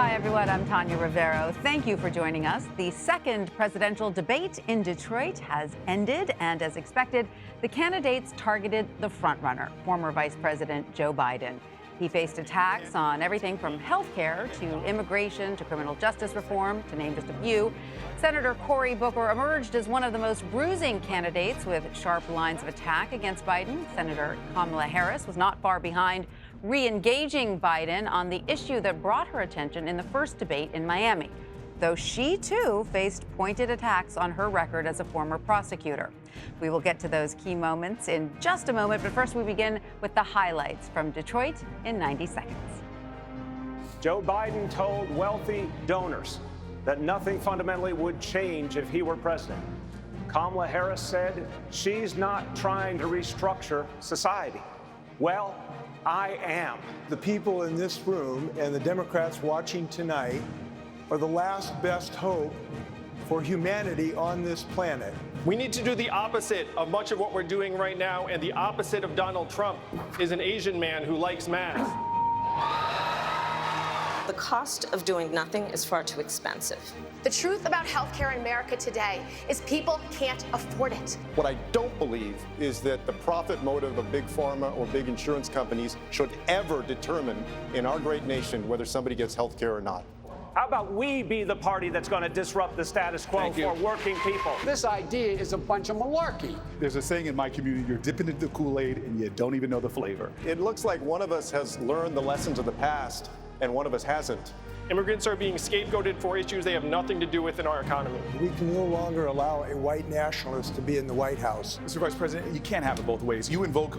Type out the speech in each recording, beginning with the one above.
Hi, everyone. I'm Tanya Rivero. Thank you for joining us. The second presidential debate in Detroit has ended, and as expected, the candidates targeted the frontrunner, former Vice President Joe Biden. He faced attacks on everything from health care to immigration to criminal justice reform, to name just a few. Senator Cory Booker emerged as one of the most bruising candidates with sharp lines of attack against Biden. Senator Kamala Harris was not far behind, re-engaging Biden on the issue that brought her attention in the first debate in Miami, though she, too, faced pointed attacks on her record as a former prosecutor. We will get to those key moments in just a moment, but first we begin with the highlights from Detroit in 90 seconds. Joe Biden told wealthy donors that nothing fundamentally would change if he were president. Kamala Harris said she's not trying to restructure society. Well, I am. The people in this room and the Democrats watching tonight are the last best hope for humanity on this planet. We need to do the opposite of much of what we're doing right now, and the opposite of Donald Trump is an Asian man who likes math. The cost of doing nothing is far too expensive. The truth about healthcare in America today is people can't afford it. What I don't believe is that the profit motive of big pharma or big insurance companies should ever determine in our great nation whether somebody gets health care or not. How about we be the party that's going to disrupt the status quo for working people? This idea is a bunch of malarkey. There's a saying in my community, you're dipping into the Kool-Aid and you don't even know the flavor. It looks like one of us has learned the lessons of the past and one of us hasn't. Immigrants are being scapegoated for issues they have nothing to do with in our economy. We can no longer allow a white nationalist to be in the White House. Mr. Vice President, you can't have it both ways. You invoke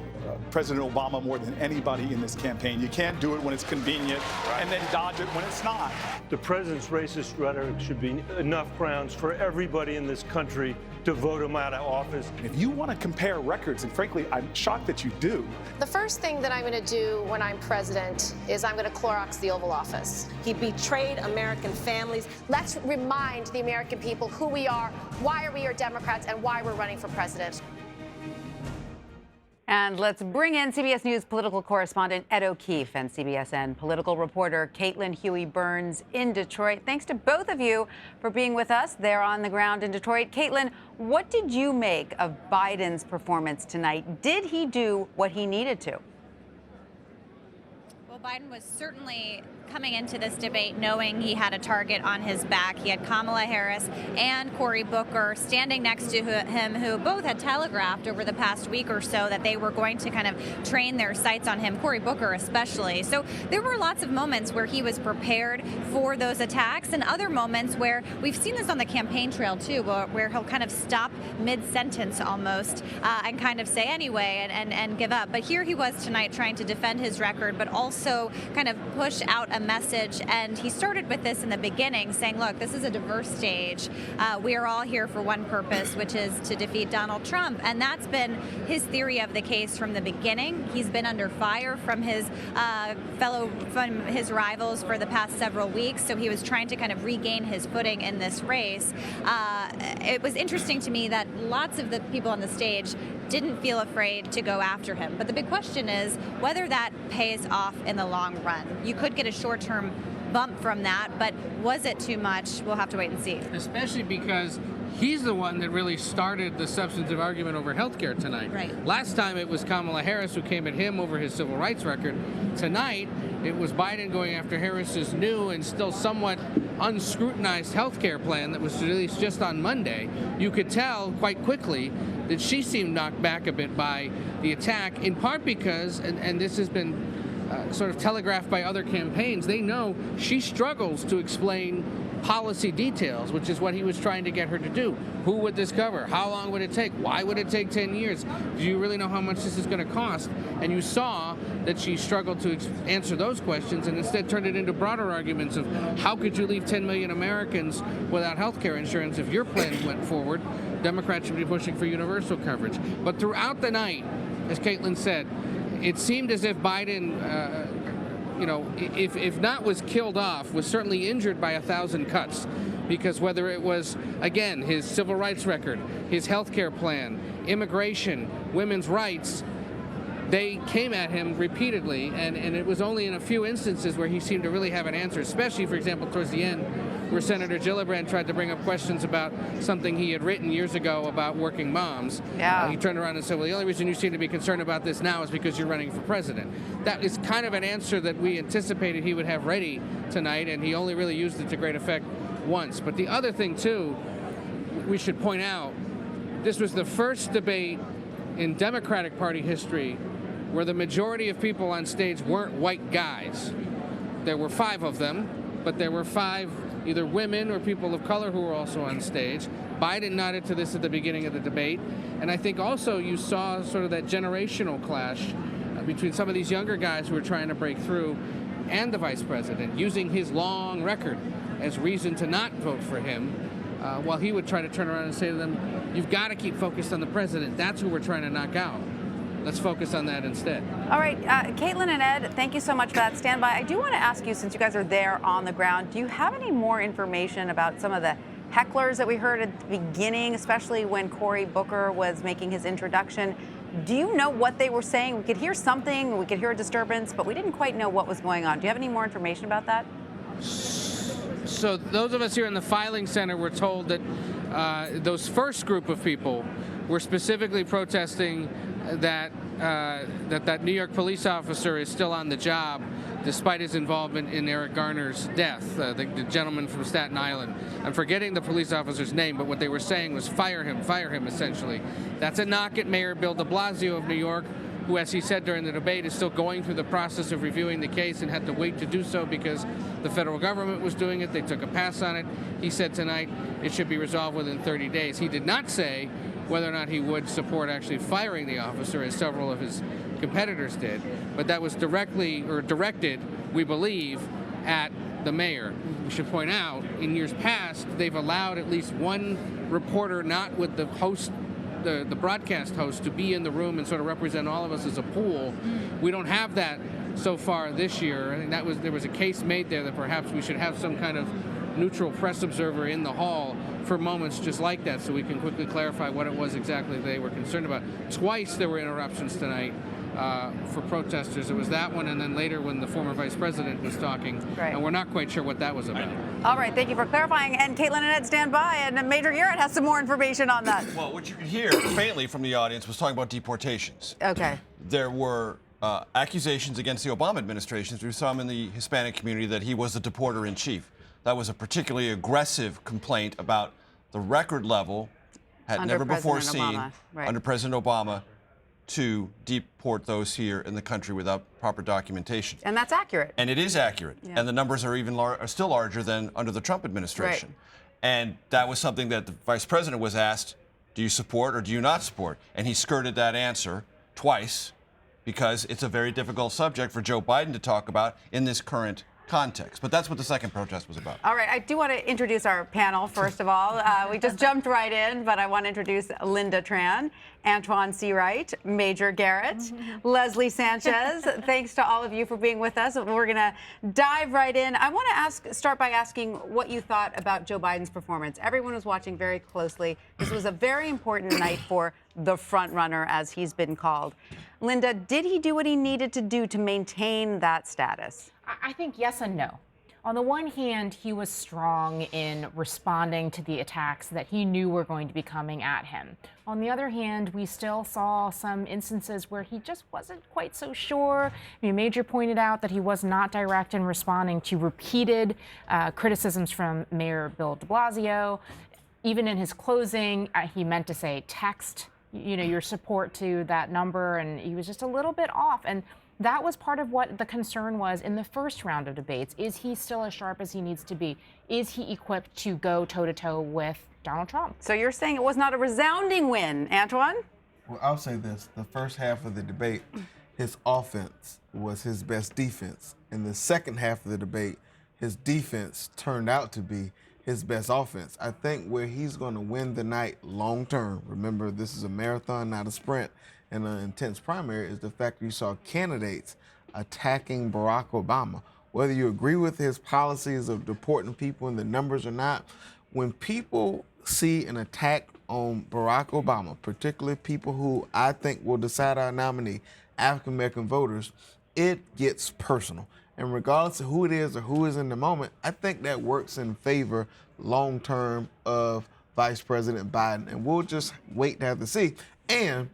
President Obama more than anybody in this campaign. You can't do it when it's convenient and then dodge it when it's not. The president's racist rhetoric should be enough grounds for everybody in this country to vote him out of office. If you want to compare records, and frankly, I'm shocked that you do. The first thing that I'm going to do when I'm president is I'm going to Clorox the Oval Office. He betrayed American families. Let's remind the American people who we are, why we are Democrats, and why we're running for president. And let's bring in CBS News political correspondent Ed O'Keefe and CBSN political reporter Caitlin Huey-Burns in Detroit. Thanks to both of you for being with us there on the ground in Detroit. Caitlin, what did you make of Biden's performance tonight? Did he do what he needed to? Well, Biden was certainly coming into this debate knowing he had a target on his back. He had Kamala Harris and Cory Booker standing next to him, who both had telegraphed over the past week or so that they were going to kind of train their sights on him, Cory Booker especially. So there were lots of moments where he was prepared for those attacks, and other moments where we've seen this on the campaign trail too, where he'll kind of stop mid-sentence almost and kind of say anyway and give up. But here he was tonight trying to defend his record, but also kind of push out a message. And he started with this in the beginning, saying, look, this is a diverse stage. We are all here for one purpose, which is to defeat Donald Trump. And that's been his theory of the case from the beginning. He's been under fire from his rivals for the past several weeks. So he was trying to kind of regain his footing in this race. It was interesting to me that lots of the people on the stage didn't feel afraid to go after him. But the big question is whether that pays off in the long run. You could get a short-term bump from that, but was it too much? We'll have to wait and see. Especially because he's the one that really started the substantive argument over health care tonight. Right. Last time it was Kamala Harris who came at him over his civil rights record. Tonight, it was Biden going after Harris's new and still somewhat unscrutinized health care plan that was released just on Monday. You could tell quite quickly that she seemed knocked back a bit by the attack, in part because, and this has been sort of telegraphed by other campaigns, they know she struggles to explain policy details, which is what he was trying to get her to do. Who would this cover? How long would it take? Why would it take 10 years? Do you really know how much this is going to cost? And you saw that she struggled to answer those questions and instead turned it into broader arguments of how could you leave 10 million Americans without health care insurance if your plan went forward? Democrats should be pushing for universal coverage. But throughout the night, as Caitlin said, it seemed as if Biden, if not was killed off, was certainly injured by 1,000 cuts. Because whether it was, again, his civil rights record, his health care plan, immigration, women's rights, they came at him repeatedly, and it was only in a few instances where he seemed to really have an answer, especially, for example, towards the end, where Senator Gillibrand tried to bring up questions about something he had written years ago about working moms. Yeah. He turned around and said, well, the only reason you seem to be concerned about this now is because you're running for president. That is kind of an answer that we anticipated he would have ready tonight, and he only really used it to great effect once. But the other thing, too, we should point out, this was the first debate in Democratic Party history where the majority of people on stage weren't white guys. There were 5 of them, but there were 5 either women or people of color who were also on stage. Biden nodded to this at the beginning of the debate. And I think also you saw sort of that generational clash between some of these younger guys who were trying to break through and the vice president, using his long record as reason to not vote for him, while he would try to turn around and say to them, you've got to keep focused on the president. That's who we're trying to knock out. Let's focus on that instead. All right, Caitlin and Ed, thank you so much for that. Stand by. I do want to ask you, since you guys are there on the ground, do you have any more information about some of the hecklers that we heard at the beginning, especially when Cory Booker was making his introduction? Do you know what they were saying? We could hear something, we could hear a disturbance, but we didn't quite know what was going on. Do you have any more information about that? So those of us here in the filing center were told that those first group of people were specifically protesting that that New York police officer is still on the job despite his involvement in Eric Garner's death, the gentleman from Staten Island. I'm forgetting the police officer's name, but what they were saying was fire him, essentially. That's a knock at Mayor Bill de Blasio of New York, who, as he said during the debate, is still going through the process of reviewing the case and had to wait to do so because the federal government was doing it. They took a pass on it. He said tonight it should be resolved within 30 days. He did not say whether or not he would support actually firing the officer, as several of his competitors did, but that was directed, we believe, at the mayor. We should point out, in years past, they've allowed at least one reporter, not with the host, the broadcast host, to be in the room and sort of represent all of us as a pool. We don't have that so far this year. I think there was a case made there that perhaps we should have some kind of neutral press observer in the hall for moments just like that, so we can quickly clarify what it was exactly they were concerned about. Twice there were interruptions tonight for protesters. It was that one, and then later when the former vice president was talking, right. And we're not quite sure what that was about. All right, thank you for clarifying. And Caitlin and Ed, stand by, and Major Garrett has some more information on that. Well, what you could hear faintly from the audience was talking about deportations. Okay. There were accusations against the Obama administration through some in the Hispanic community that he was the deporter-in-chief. That was a particularly aggressive complaint about the record level, had under never before President seen, Obama. Right. under President Obama, to deport those here in the country without proper documentation. And that's accurate. And it is accurate. Yeah. And the numbers are even are still larger than under the Trump administration. Right. And that was something that the vice president was asked, do you support or do you not support? And he skirted that answer twice because it's a very difficult subject for Joe Biden to talk about in this current context. But that's what the second protest was about. All right, I do want to introduce our panel, first of all. We just jumped right in, but I want to introduce Lynda Tran, Antjuan Seawright, Major Garrett, Leslie Sanchez. Thanks to all of you for being with us. We're going to dive right in. I want to start by asking what you thought about Joe Biden's performance. Everyone was watching very closely. This was a very important night for the front runner, as he's been called. Lynda, did he do what he needed to do to maintain that status? I think yes and no. On the one hand, he was strong in responding to the attacks that he knew were going to be coming at him. On the other hand, we still saw some instances where he just wasn't quite so sure. I mean, Major pointed out that he was not direct in responding to repeated criticisms from Mayor Bill de Blasio. Even in his closing, he meant to say text, your support to that number, and he was just a little bit off. And that was part of what the concern was in the first round of debates. Is he still as sharp as he needs to be? Is he equipped to go toe-to-toe with Donald Trump? So you're saying it was not a resounding win, Antjuan? Well, I'll say this. The first half of the debate, his offense was his best defense. In the second half of the debate, his defense turned out to be his best offense. I think where he's going to win the night long term, remember this is a marathon, not a sprint, and an intense primary, is the fact that you saw candidates attacking Barack Obama. Whether you agree with his policies of deporting people and the numbers or not, when people see an attack on Barack Obama, particularly people who I think will decide our nominee, African-American voters, it gets personal. And regardless of who it is or who is in the moment, I think that works in favor long-term of Vice President Biden. And we'll just wait to have to see. And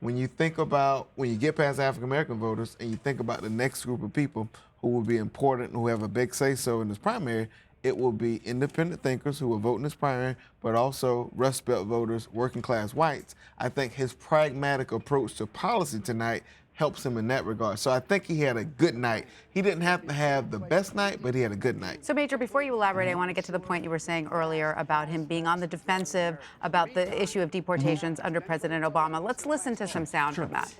when you think about, when you get past African-American voters and you think about the next group of people who will be important, who have a big say-so in this primary, it will be independent thinkers who will vote in this primary, but also Rust Belt voters, working-class whites. I think his pragmatic approach to policy tonight helps him in that regard. So I think he had a good night. He didn't have to have the best night, but he had a good night. So, Major, before you elaborate, I want to get to the point you were saying earlier about him being on the defensive about the issue of deportations under President Obama. Let's listen to some sound from that.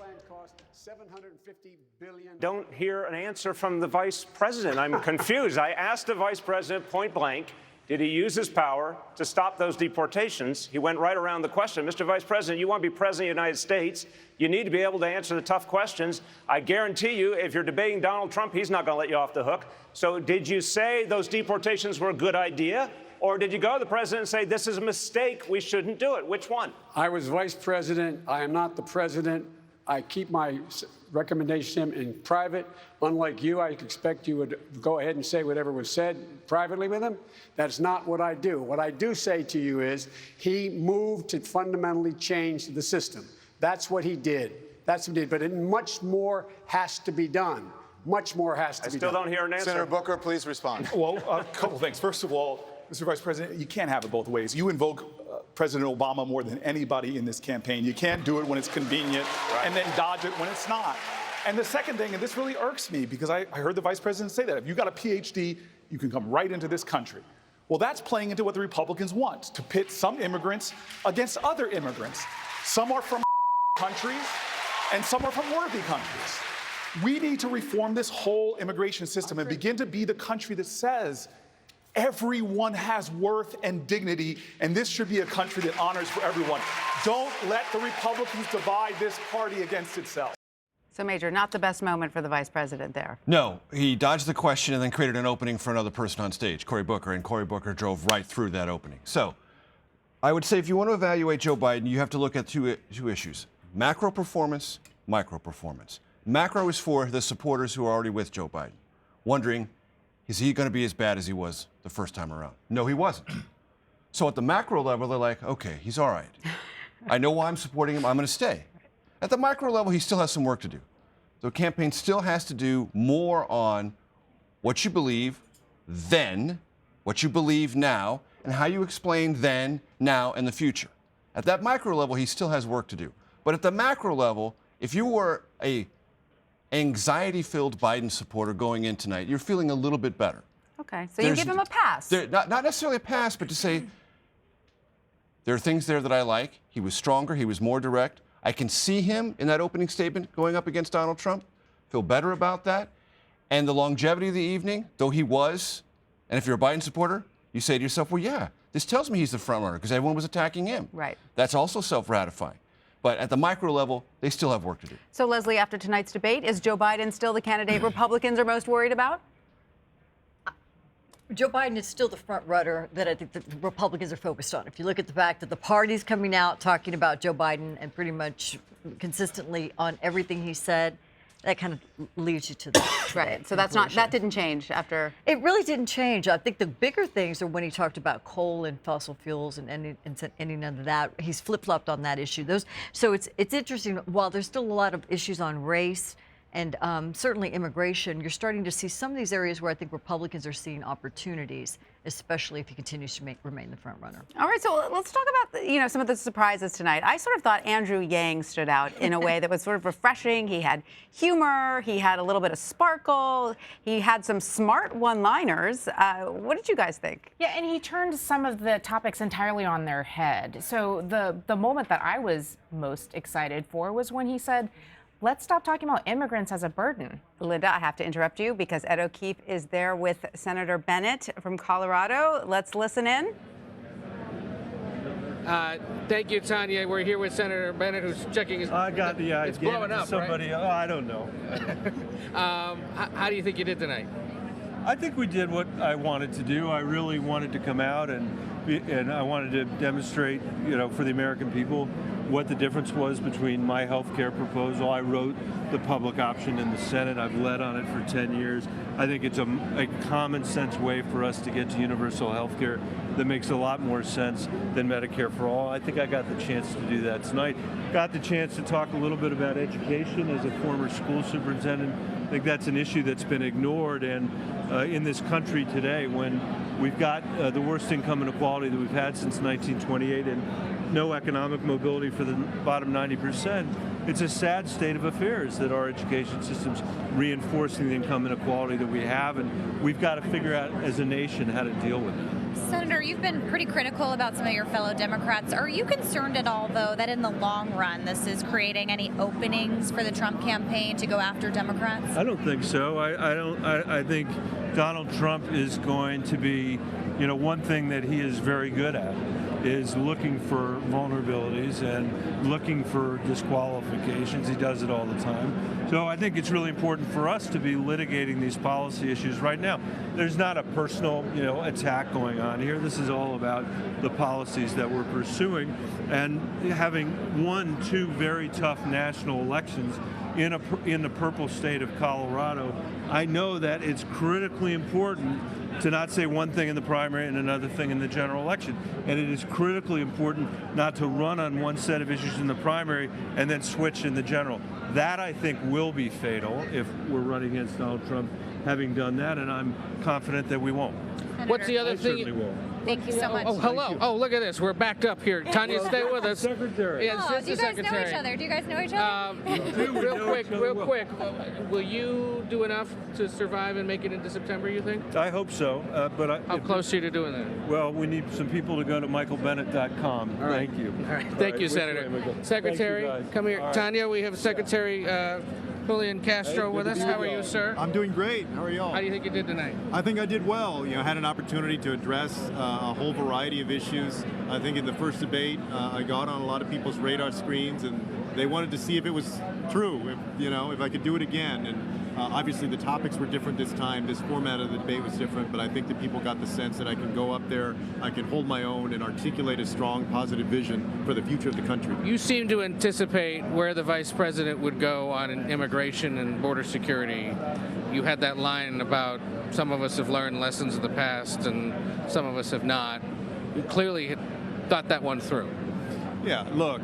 Don't hear an answer from the vice president. I'm confused. I asked the vice president point blank, did he use his power to stop those deportations? He went right around the question. Mr. Vice President, you want to be president of the United States, you need to be able to answer the tough questions. I guarantee you, if you're debating Donald Trump, he's not going to let you off the hook. So did you say those deportations were a good idea? Or did you go to the president and say, this is a mistake, we shouldn't do it? Which one? I was vice president. I am not the president. I keep my recommendation to him in private. Unlike you, I expect you would go ahead and say whatever was said privately with him. That's not what I do. What I do say to you is he moved to fundamentally change the system. That's what he did. That's what he did. But much more has to be done. Much more has to be done. I still don't hear an answer. Senator Booker, please respond. Well, a couple things. First of all, Mr. Vice President, you can't have it both ways. You invoke President Obama more than anybody in this campaign. You can't do it when it's convenient and then dodge it when it's not. And the second thing, and this really irks me because I heard the Vice President say that, if you got a PhD, you can come right into this country. Well, that's playing into what the Republicans want, to pit some immigrants against other immigrants. Some are from countries and some are from worthy countries. We need to reform this whole immigration system and begin to be the country that says everyone has worth and dignity, and this should be a country that honors for everyone. Don't let the Republicans divide this party against itself. So, Major, not the best moment for the vice president there. No, he dodged the question and then created an opening for another person on stage, Cory Booker, and Cory Booker drove right through that opening. So, I would say if you want to evaluate Joe Biden, you have to look at two issues: macro performance, micro performance. Macro is for the supporters who are already with Joe Biden, wondering, is he going to be as bad as he was the first time around? No, he wasn't. So at the macro level, they're like, okay, he's all right. I know why I'm supporting him. I'm going to stay. At the micro level, he still has some work to do. The campaign still has to do more on what you believe then, what you believe now, and how you explain then, now, and the future. At that micro level, he still has work to do. But at the macro level, if you were a anxiety-filled Biden supporter going in tonight, you're feeling a little bit better. Okay, so you give him a pass. Not necessarily a pass, but to say, there are things there that I like. He was stronger. He was more direct. I can see him in that opening statement going up against Donald Trump. Feel better about that. And the longevity of the evening, though he was, and if you're a Biden supporter, you say to yourself, well, yeah, this tells me he's the front runner because everyone was attacking him. Right. That's also self-ratifying. But at the micro level, they still have work to do. So, Leslie, after tonight's debate, is Joe Biden still the candidate Republicans are most worried about? Joe Biden is still the front runner that I think the Republicans are focused on. If you look at the fact that the party's coming out talking about Joe Biden and pretty much consistently on everything he said, that kind of leads you to that. Right. So that didn't change after. It really didn't change. I think the bigger things are when he talked about coal and fossil fuels and any none of that. He's flip-flopped on that issue. So it's interesting. While there's still a lot of issues on race and certainly immigration, you're starting to see some of these areas where I think Republicans are seeing opportunities, especially if he continues to remain the front runner. All right, so let's talk about some of the surprises tonight. I sort of thought Andrew Yang stood out in a way that was sort of refreshing. He had humor, he had a little bit of sparkle, he had some smart one-liners. What did you guys think? Yeah, and he turned some of the topics entirely on their head. So the moment that I was most excited for was when he said, let's stop talking about immigrants as a burden. Lynda, I have to interrupt you because Ed O'Keefe is there with Senator Bennett from Colorado. Let's listen in. Thank you, Tanya. We're here with Senator Bennett, who's checking his. It's blowing up, somebody. Right? Oh, I don't know. How do you think you did tonight? I think we did what I wanted to do. I really wanted to come out and I wanted to demonstrate, for the American people what the difference was between my health care proposal. I wrote the public option in the Senate. I've led on it for 10 years. I think it's a common sense way for us to get to universal health care that makes a lot more sense than Medicare for all. I think I got the chance to do that tonight. Got the chance to talk a little bit about education as a former school superintendent. I think that's an issue that's been ignored, and in this country today, when we've got the worst income inequality that we've had since 1928 and no economic mobility for the bottom 90%, it's a sad state of affairs that our education system's reinforcing the income inequality that we have, and we've got to figure out as a nation how to deal with it. Senator, you've been pretty critical about some of your fellow Democrats. Are you concerned at all, though, that in the long run this is creating any openings for the Trump campaign to go after Democrats? I don't think so. I think Donald Trump is going to be, one thing that he is very good at is looking for vulnerabilities and looking for disqualifications. He does it all the time. So I think it's really important for us to be litigating these policy issues right now. There's not a personal, attack going on here. This is all about the policies that we're pursuing, and having won 2 very tough national elections in the purple state of Colorado, I know that it's critically important to not say one thing in the primary and another thing in the general election. And it is critically important not to run on one set of issues in the primary and then switch in the general. That, I think, will be fatal if we're running against Donald Trump having done that, and I'm confident that we won't. What's the other I thing? certainly will. Thank you so much. Oh, hello. Oh, look at this. We're backed up here. Tanya, stay with us. Secretary. Yeah, Oh, it's do you the guys know secretary. each other? Do you guys know each other? Real quick. Will you do enough to survive and make it into September, you think? I hope so. But How close are you to doing that? Well, we need some people to go to michaelbennett.com. All right. Thank you. All right. Thank you, Senator. Secretary, come here. Tanya, we have Secretary Julian Castro with us. How are you, sir? I'm doing great. How are y'all? How do you think you did tonight? I think I did well. I had an opportunity to address a whole variety of issues. I think in the first debate, I got on a lot of people's radar screens, and they wanted to see if it was true, if I could do it again. And obviously the topics were different this time. This format of the debate was different, but I think that people got the sense that I can go up there, I can hold my own and articulate a strong, positive vision for the future of the country. You seem to anticipate where the vice president would go on immigration and border security. You had that line about some of us have learned lessons of the past and some of us have not. You clearly had thought that one through. Yeah, look,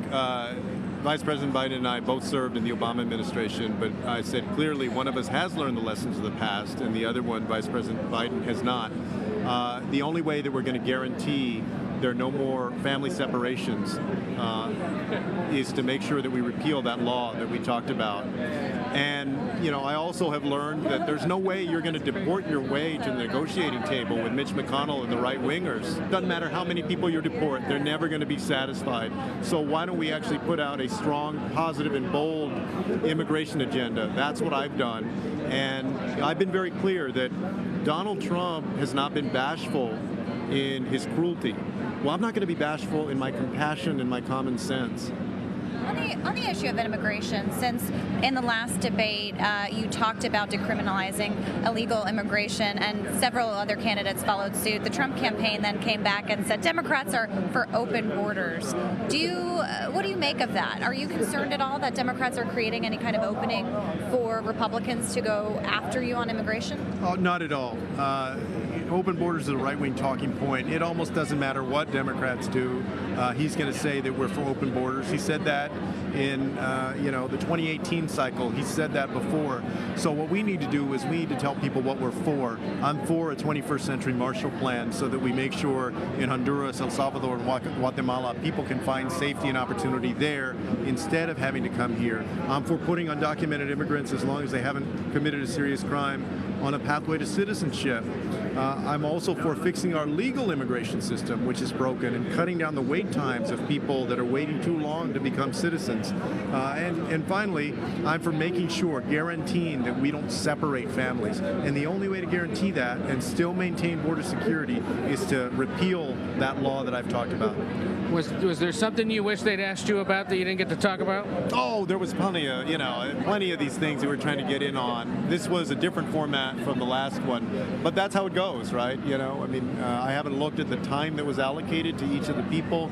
Vice President Biden and I both served in the Obama administration, but I said clearly one of us has learned the lessons of the past and the other one, Vice President Biden, has not. The only way that we're going to guarantee there are no more family separations is to make sure that we repeal that law that we talked about. And, I also have learned that there's no way you're going to deport your way to the negotiating table with Mitch McConnell and the right-wingers. Doesn't matter how many people you deport, they're never going to be satisfied. So why don't we actually put out a strong, positive, and bold immigration agenda? That's what I've done. And I've been very clear that Donald Trump has not been bashful in his cruelty. Well, I'm not going to be bashful in my compassion and my common sense. On the issue of immigration, since in the last debate you talked about decriminalizing illegal immigration and several other candidates followed suit, the Trump campaign then came back and said Democrats are for open borders. What do you make of that? Are you concerned at all that Democrats are creating any kind of opening for Republicans to go after you on immigration? Oh, not at all. Open borders is a right-wing talking point. It almost doesn't matter what Democrats do. He's going to say that we're for open borders. He said that in the 2018 cycle. He said that before. So what we need to do is we need to tell people what we're for. I'm for a 21st century Marshall Plan so that we make sure in Honduras, El Salvador, and Guatemala, people can find safety and opportunity there instead of having to come here. I'm for putting undocumented immigrants, as long as they haven't committed a serious crime, on a pathway to citizenship. I'm also for fixing our legal immigration system, which is broken, and cutting down the wait times of people that are waiting too long to become citizens. And finally, I'm for making sure, guaranteeing that we don't separate families. And the only way to guarantee that and still maintain border security is to repeal that law that I've talked about. Was there something you wish they'd asked you about that you didn't get to talk about? Oh, there was plenty of these things that we're trying to get in on. This was a different format that from the last one. But that's how it goes, right? You know, I mean, I haven't looked at the time that was allocated to each of the people,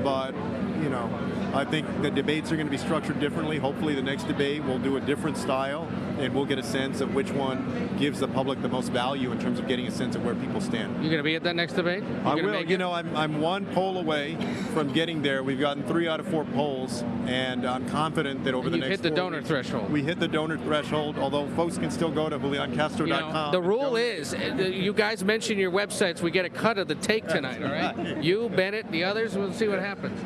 but, you know, I think the debates are going to be structured differently. Hopefully the next debate will do a different style, and we'll get a sense of which one gives the public the most value in terms of getting a sense of where people stand. You going to be at that next debate? I will. You know, I'm one poll away from getting there. We've gotten 3 out of 4 polls, and I'm confident that over the next 4 weeks... hit the donor threshold. We hit the donor threshold, although folks can still go to JulianCastro.com. You know, the rule is, you guys mention your websites, we get a cut of the take tonight, all right? You, Bennett, the others, we'll see what happens.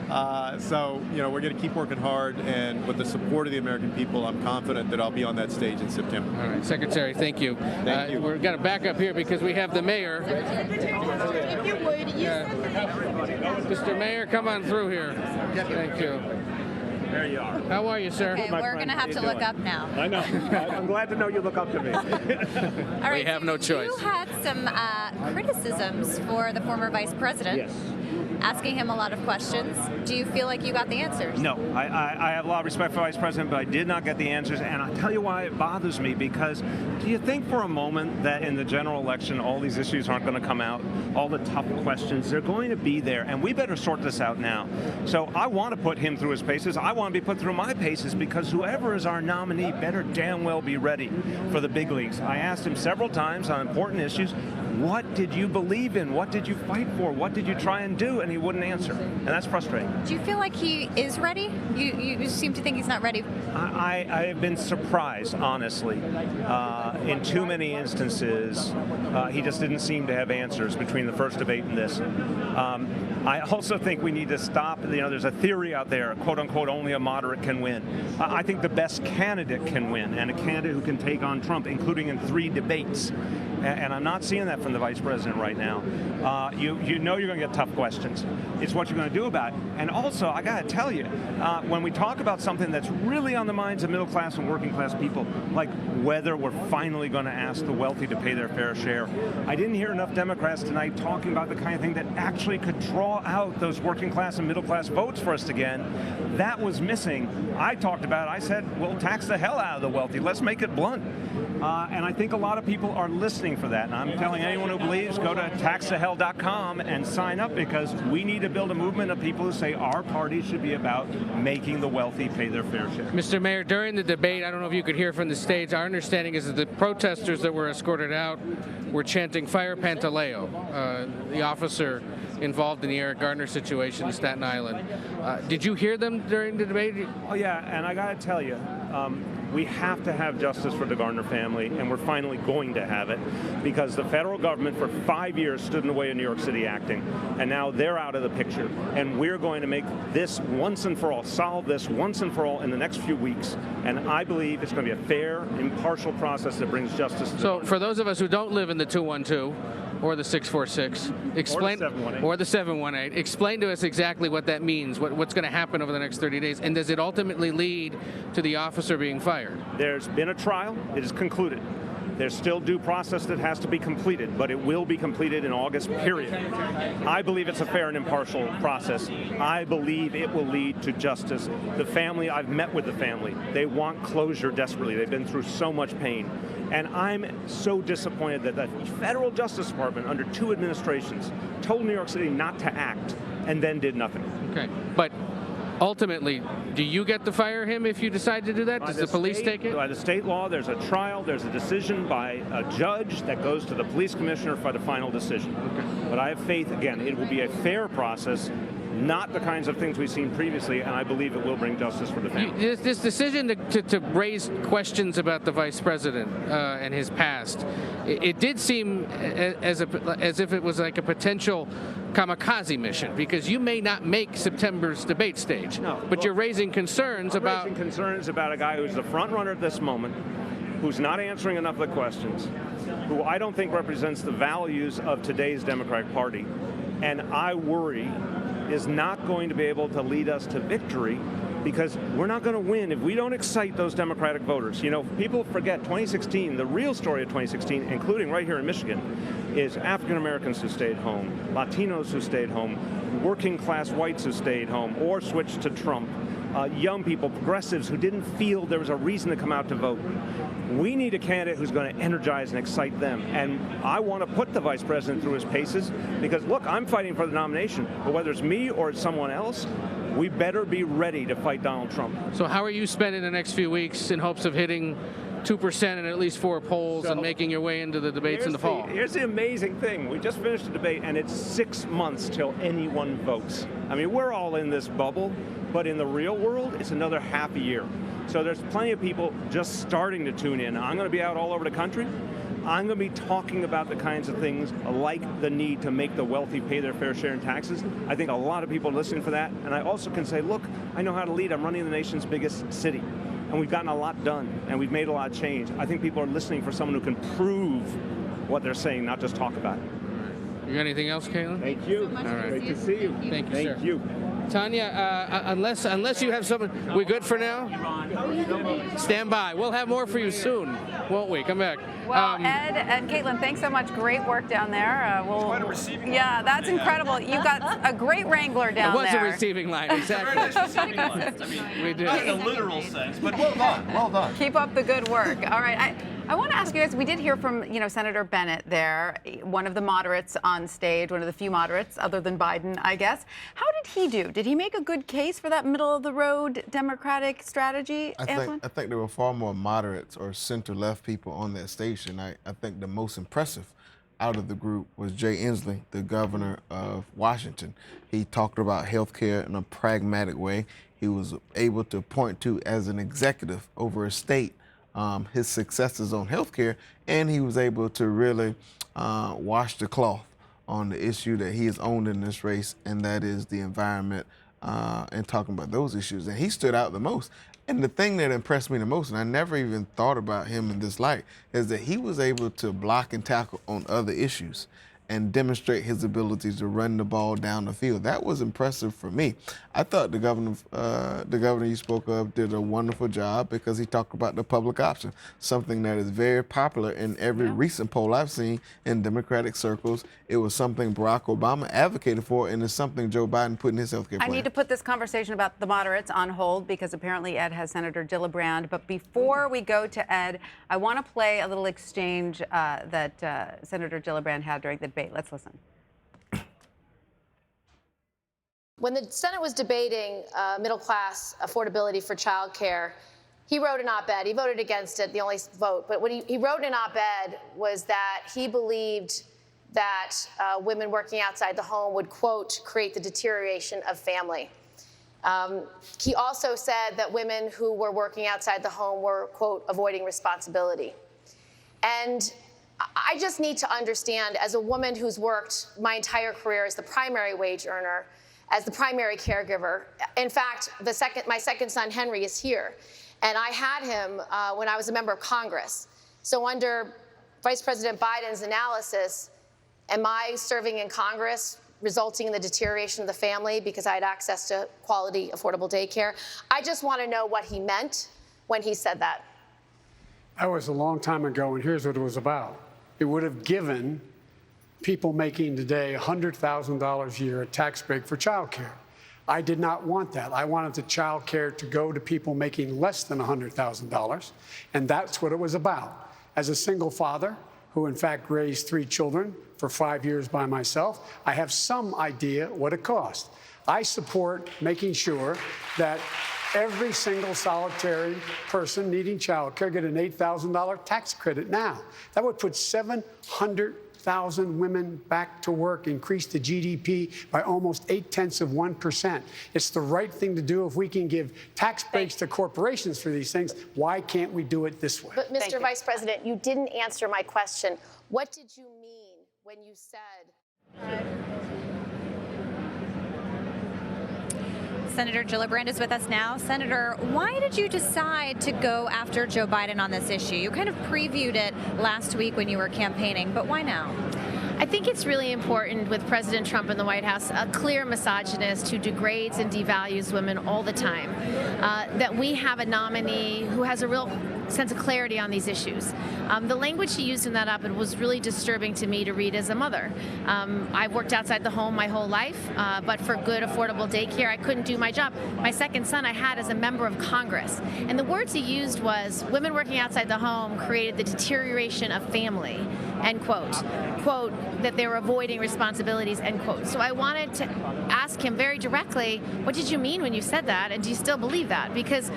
So, you know, we're going to keep working hard, and with the support of the American people, I'm confident that I'll be on that stage in September. All right, Secretary, thank you. Thank you. We're going to back up here because we have the mayor. If you would, Mr. Mayor, come on through here. Thank you. There you are. How are you, sir? Okay, we're going to have to look up now. I know. I'm glad to know you look up to me. All right, we have no choice. You had some criticisms for the former vice president. Yes. Asking him a lot of questions. Do you feel like you got the answers? No, I have a lot of respect for Vice President, but I did not get the answers, and I'll tell you why it bothers me, because do you think for a moment that in the general election all these issues aren't going to come out, all the tough questions, they're going to be there, and we better sort this out now. So I want to put him through his paces. I want to be put through my paces, because whoever is our nominee better damn well be ready for the big leagues. I asked him several times on important issues, what did you believe in? What did you fight for? What did you try and do? And he wouldn't answer. And that's frustrating. Do you feel like he is ready? You seem to think he's not ready. I have been surprised, honestly. In too many instances, he just didn't seem to have answers between the first debate and this. I also think we need to stop, you know, there's a theory out there, quote unquote, only a moderate can win. I think the best candidate can win, and a candidate who can take on Trump, including in 3 debates. And I'm not seeing that from the vice president right now. You know you're going to get tough questions. It's what you're going to do about it. And also, I got to tell you, when we talk about something that's really on the minds of middle class and working class people, like whether we're finally going to ask the wealthy to pay their fair share, I didn't hear enough Democrats tonight talking about the kind of thing that actually could draw out those working class and middle class votes for us again. That was missing. I talked about it. I said, we'll tax the hell out of the wealthy. Let's make it blunt. And I think a lot of people are listening for that. And I'm telling anyone who believes, go to taxthehell.com and sign up, because we need to build a movement of people who say our party should be about making the wealthy pay their fair share. Mr. Mayor, during the debate, I don't know if you could hear from the stage, our understanding is that the protesters that were escorted out were chanting "Fire Pantaleo," the officer involved in the Eric Garner situation in Staten Island. Did you hear them during the debate? Oh, yeah, and I got to tell you, we have to have justice for the Garner family, and we're finally going to have it, because the federal government for 5 years stood in the way of New York City acting, and now they're out of the picture. And we're going to make this once and for all, solve this once and for all in the next few weeks. And I believe it's going to be a fair, impartial process that brings justice to So for those of us who don't live in the 212, or the 646, explain, or the 718, explain to us exactly what that means, what's going to happen over the next 30 days, and does it ultimately lead to the officer being fired? There's been a trial. It is concluded. There's still due process that has to be completed, but it will be completed in August, period. I believe it's a fair and impartial process. I believe it will lead to justice. The family, I've met with the family. They want closure desperately. They've been through so much pain. And I'm so disappointed that the federal Justice Department, under 2 administrations, told New York City not to act and then did nothing. Okay, but ultimately, do you get to fire him if you decide to do that? Does the police take it? By the state law, there's a trial, there's a decision by a judge that goes to the police commissioner for the final decision. Okay. But I have faith, again, it will be a fair process, not the kinds of things we've seen previously, and I believe it will bring justice for the family. This decision to raise questions about the vice president and his past, it did seem as if it was like a potential kamikaze mission, because you may not make September's debate stage, but you're raising concerns about a guy who's the front runner at this moment, who's not answering enough of the questions, who I don't think represents the values of today's Democratic Party, and I worry is not going to be able to lead us to victory, because we're not going to win if we don't excite those Democratic voters. You know, people forget 2016, the real story of 2016, including right here in Michigan, is African Americans who stayed home, Latinos who stayed home, working class whites who stayed home or switched to Trump. young people, progressives who didn't feel there was a reason to come out to vote. We need a candidate who's going to energize and excite them. And I want to put the vice president through his paces because, look, I'm fighting for the nomination. But whether it's me or it's someone else, we better be ready to fight Donald Trump. So how are you spending the next few weeks in hopes of hitting 2% in at least 4 polls and making your way into the debates in the fall? Here's the amazing thing. We just finished a debate, and it's 6 months till anyone votes. I mean, we're all in this bubble, but in the real world, it's another half a year. So there's plenty of people just starting to tune in. I'm going to be out all over the country. I'm going to be talking about the kinds of things like the need to make the wealthy pay their fair share in taxes. I think a lot of people are listening for that. And I also can say, look, I know how to lead. I'm running the nation's biggest city. And we've gotten a lot done, and we've made a lot of change. I think people are listening for someone who can prove what they're saying, not just talk about it. You got anything else, Caitlin? Thank you. All right. Great to see you. Thank you, sir. Thank you. Tanya, unless you have something, we good for now? Stand by. We'll have more for you soon, won't we? Come back. Well, Ed and Caitlin, thanks so much. Great work down there. Quite a receiving yeah, that's incredible. You've got a great Wrangler down there. It was a receiving line, exactly. Very nice receiving lines. I mean, We did. not in a literal sense, but well done. Well done. Keep up the good work. All right. I want to ask you guys, we did hear from, Senator Bennett there, one of the moderates on stage, one of the few moderates other than Biden, I guess. How did he do? Did he make a good case for that middle-of-the-road Democratic strategy, Antjuan? I think there were far more moderates or center-left people on that station. I think the most impressive out of the group was Jay Inslee, the governor of Washington. He talked about health care in a pragmatic way. He was able to point to, as an executive over a state, his successes on healthcare, and he was able to really wash the cloth on the issue that he has owned in this race, and that is the environment, and talking about those issues. And he stood out the most. And the thing that impressed me the most, and I never even thought about him in this light, is that he was able to block and tackle on other issues and demonstrate his ability to run the ball down the field. That was impressive for me. I thought the governor you spoke of did a wonderful job because he talked about the public option, something that is very popular in every recent poll I've seen in Democratic circles. It was something Barack Obama advocated for, and it's something Joe Biden put in his health care plan. I need to put this conversation about the moderates on hold because apparently Ed has Senator Gillibrand. But before we go to Ed, I want to play a little exchange that Senator Gillibrand had during the debate. Let's listen. When the Senate was debating middle-class affordability for childcare, he wrote an op-ed. He voted against it, the only vote. But what he wrote in an op-ed was that he believed that women working outside the home would, quote, create the deterioration of family. He also said that women who were working outside the home were, quote, avoiding responsibility. And I just need to understand, as a woman who's worked my entire career as the primary wage earner, as the primary caregiver. In fact, my second son, Henry, is here. And I had him when I was a member of Congress. So under Vice President Biden's analysis, am I serving in Congress resulting in the deterioration of the family because I had access to quality, affordable daycare? I just want to know what he meant when he said that. That was a long time ago, and here's what it was about. It would have given people making today $100,000 a year a tax break for child care. I did not want that. I wanted the child care to go to people making less than $100,000, and that's what it was about. As a single father, who in fact raised 3 children for 5 years by myself, I have some idea what it cost. I support making sure that every single solitary person needing child care get an $8,000 tax credit now. That would put 700,000 women back to work, increase the GDP by almost 0.8%. It's the right thing to do. If we can give tax breaks to corporations for these things, why can't we do it this way? But Mr. Vice President, you didn't answer my question. What did you mean when you said... Senator Gillibrand is with us now. Senator, why did you decide to go after Joe Biden on this issue? You kind of previewed it last week when you were campaigning, but why now? I think it's really important with President Trump in the White House, a clear misogynist who degrades and devalues women all the time, that we have a nominee who has a real sense of clarity on these issues. The language she used in that op-ed was really disturbing to me to read as a mother. I've worked outside the home my whole life, but for good, affordable daycare, I couldn't do my job. My second son I had as a member of Congress. And the words he used was, women working outside the home created the deterioration of family, end quote. Quote, that they were avoiding responsibilities, end quote. So I wanted to ask him very directly, what did you mean when you said that? And do you still believe that? Because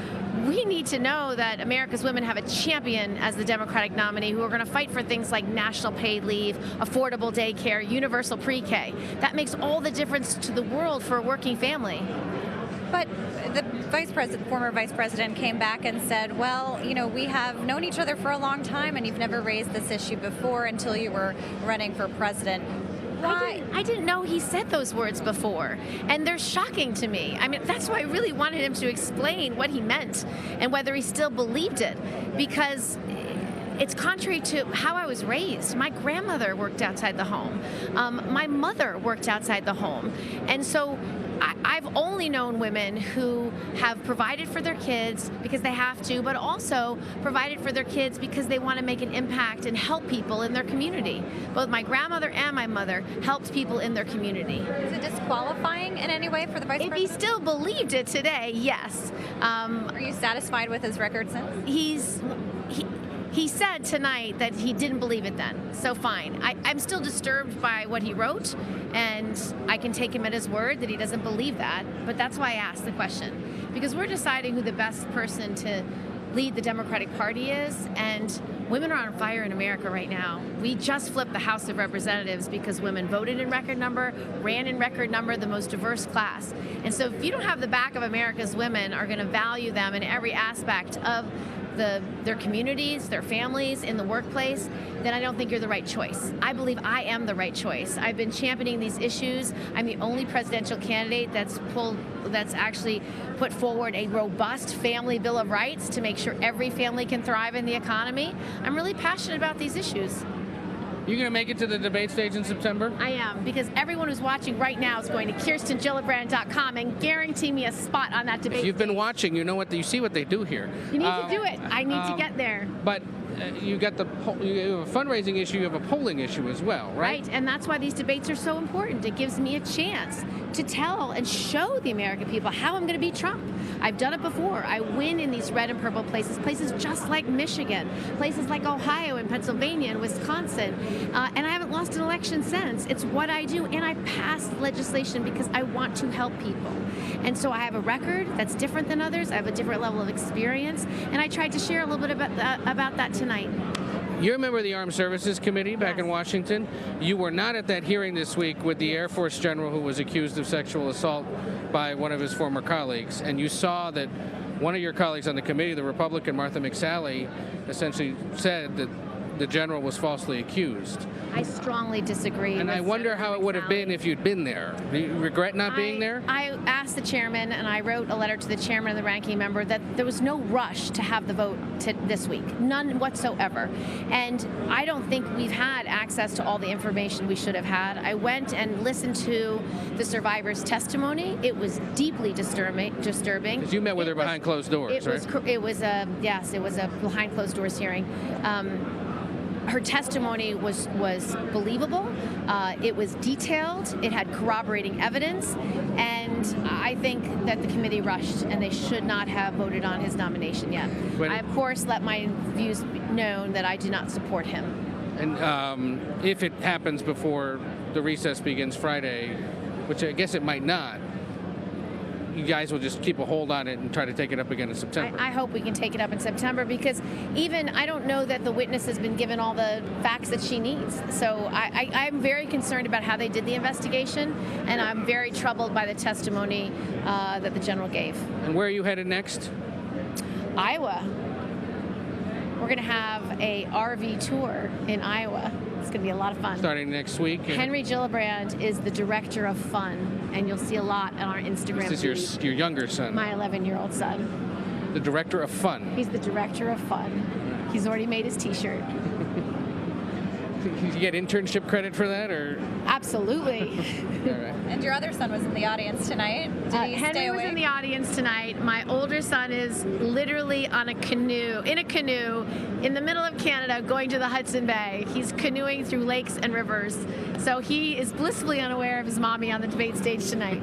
we need to know that America's women have a champion as the Democratic nominee who are going to fight for things like national paid leave, affordable daycare, universal pre-K. That makes all the difference to the world for a working family. But the former vice president came back and said, well, you know, we have known each other for a long time and you've never raised this issue before until you were running for president. Why? I didn't know he said those words before, and they're shocking to me. I mean, that's why I really wanted him to explain what he meant and whether he still believed it, because it's contrary to how I was raised. My grandmother worked outside the home. My mother worked outside the home. And so I've only known women who have provided for their kids because they have to, but also provided for their kids because they want to make an impact and help people in their community. Both my grandmother and my mother helped people in their community. Is it disqualifying in any way for the vice president? If he still believed it today, yes. Are you satisfied with his record since? He said tonight that he didn't believe it then, so fine. I'm still disturbed by what he wrote, and I can take him at his word that he doesn't believe that, but that's why I asked the question. Because we're deciding who the best person to lead the Democratic Party is, and women are on fire in America right now. We just flipped the House of Representatives because women voted in record number, ran in record number, the most diverse class. And so if you don't have the back of America's women are going to value them in every aspect of their communities, their families, in the workplace, then I don't think you're the right choice. I believe I am the right choice. I've been championing these issues. I'm the only presidential candidate that's actually put forward a robust family bill of rights to make sure every family can thrive in the economy. I'm really passionate about these issues. You going to make it to the debate stage in September? I am, because everyone who's watching right now is going to KirstenGillibrand.com and guarantee me a spot on that debate. If you've been watching, you know you see what they do here. You need to do it. I need to get there. But you got you have a fundraising issue, you have a polling issue as well, right? Right, and that's why these debates are so important. It gives me a chance to tell and show the American people how I'm going to beat Trump. I've done it before. I win in these red and purple places just like Michigan, places like Ohio and Pennsylvania and Wisconsin, and I haven't lost an election since. It's what I do, and I pass legislation because I want to help people. And so I have a record that's different than others. I have a different level of experience, and I tried to share a little bit about that tonight. You're a member of the Armed Services Committee back in Washington. You were not at that hearing this week with the Air Force general who was accused of sexual assault by one of his former colleagues, and you saw that one of your colleagues on the committee, the Republican Martha McSally, essentially said that the general was falsely accused. I strongly disagree. And I wonder how it would have been if you'd been there. Do you regret not being there? I asked the chairman, and I wrote a letter to the chairman and the ranking member that there was no rush to have the vote this week, none whatsoever. And I don't think we've had access to all the information we should have had. I went and listened to the survivor's testimony. It was deeply disturbing. Because you met with her behind closed doors, right? It was a behind closed doors hearing. Her testimony was believable. It was detailed. It had corroborating evidence. And I think that the committee rushed, and they should not have voted on his nomination yet. I, of course, let my views be known that I do not support him. And if it happens before the recess begins Friday, which I guess it might not, you guys will just keep a hold on it and try to take it up again in September. I hope we can take it up in September, because even I don't know that the witness has been given all the facts that she needs. So I'm very concerned about how they did the investigation, and I'm very troubled by the testimony that the general gave. And where are you headed next? Iowa. We're going to have a RV tour in Iowa. It's going to be a lot of fun. Starting next week. Henry Gillibrand is the director of fun, and you'll see a lot on our Instagram. This is your younger son. My 11-year-old son. The director of fun. He's the director of fun. He's already made his T-shirt. you get internship credit for that, or? Absolutely. All right. And your other son was in the audience tonight. Did he Henry stay was awake? in the audience tonight. My older son is literally in a canoe in the middle of Canada going to the Hudson Bay. He's canoeing through lakes and rivers. So he is blissfully unaware of his mommy on the debate stage tonight.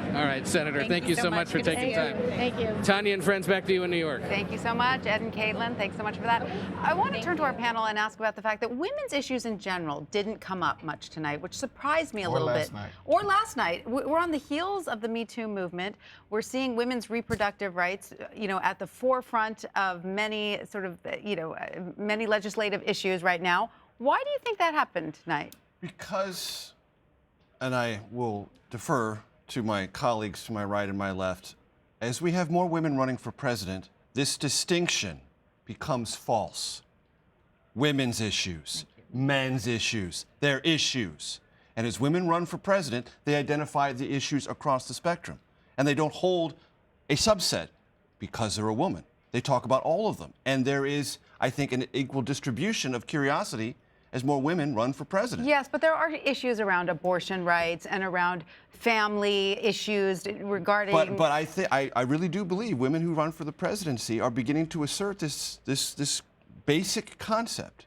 All right, Senator, thank you so much for Good to taking see time. you. Thank you. Tanya and friends, back to you in New York. Thank you so much, Ed and Caitlin. Thanks so much for that. I want to turn to our panel and ask about the fact that women's issues in general didn't come up much tonight, which surprised me a little bit. Or last night. We're on the heels of the Me Too movement. We're seeing women's reproductive rights, at the forefront of many many legislative issues right now. Why do you think that happened tonight? Because, and I will defer to my colleagues to my right and my left, as we have more women running for president, this distinction becomes false. Women's issues, men's issues, their issues. And as women run for president, they identify the issues across the spectrum. And they don't hold a subset because they're a woman. They talk about all of them. And there is, I think, an equal distribution of curiosity as more women run for president. Yes, but there are issues around abortion rights and around family issues regarding. But I really do believe women who run for the presidency are beginning to assert this basic concept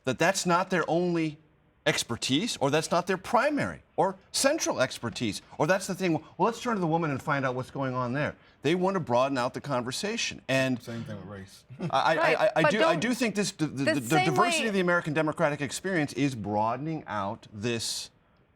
that that's not their only expertise, or that's not their primary or central expertise, or that's the thing. Well, let's turn to the woman and find out what's going on there. They want to broaden out the conversation, and same thing with race. I do think the diversity way, of the American democratic experience is broadening out this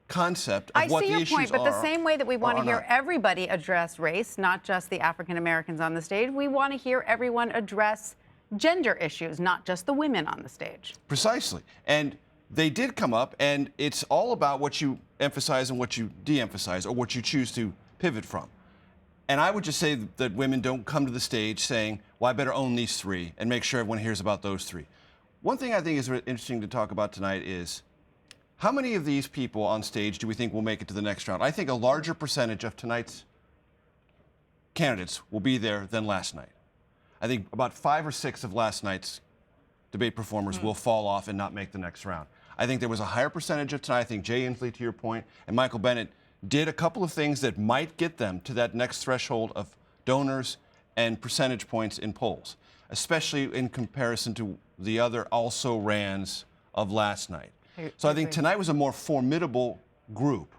concept of what the issues are. I see your point, but the same way that we want to hear everybody address race, not just the African Americans on the stage, we want to hear everyone address gender issues, not just the women on the stage. Precisely, and they did come up, and it's all about what you emphasize and what you de-emphasize, or what you choose to pivot from. And I would just say that women don't come to the stage saying, well, I better own these three and make sure everyone hears about those three. One thing I think is interesting to talk about tonight is how many of these people on stage do we think will make it to the next round? I think a larger percentage of tonight's candidates will be there than last night. I think about 5 or 6 of last night's debate performers will fall off and not make the next round. I think there was a higher percentage of tonight. I think Jay Inslee, to your point, and Michael Bennet did a couple of things that might get them to that next threshold of donors and percentage points in polls, especially in comparison to the other also-rans of last night. So I think tonight was a more formidable group,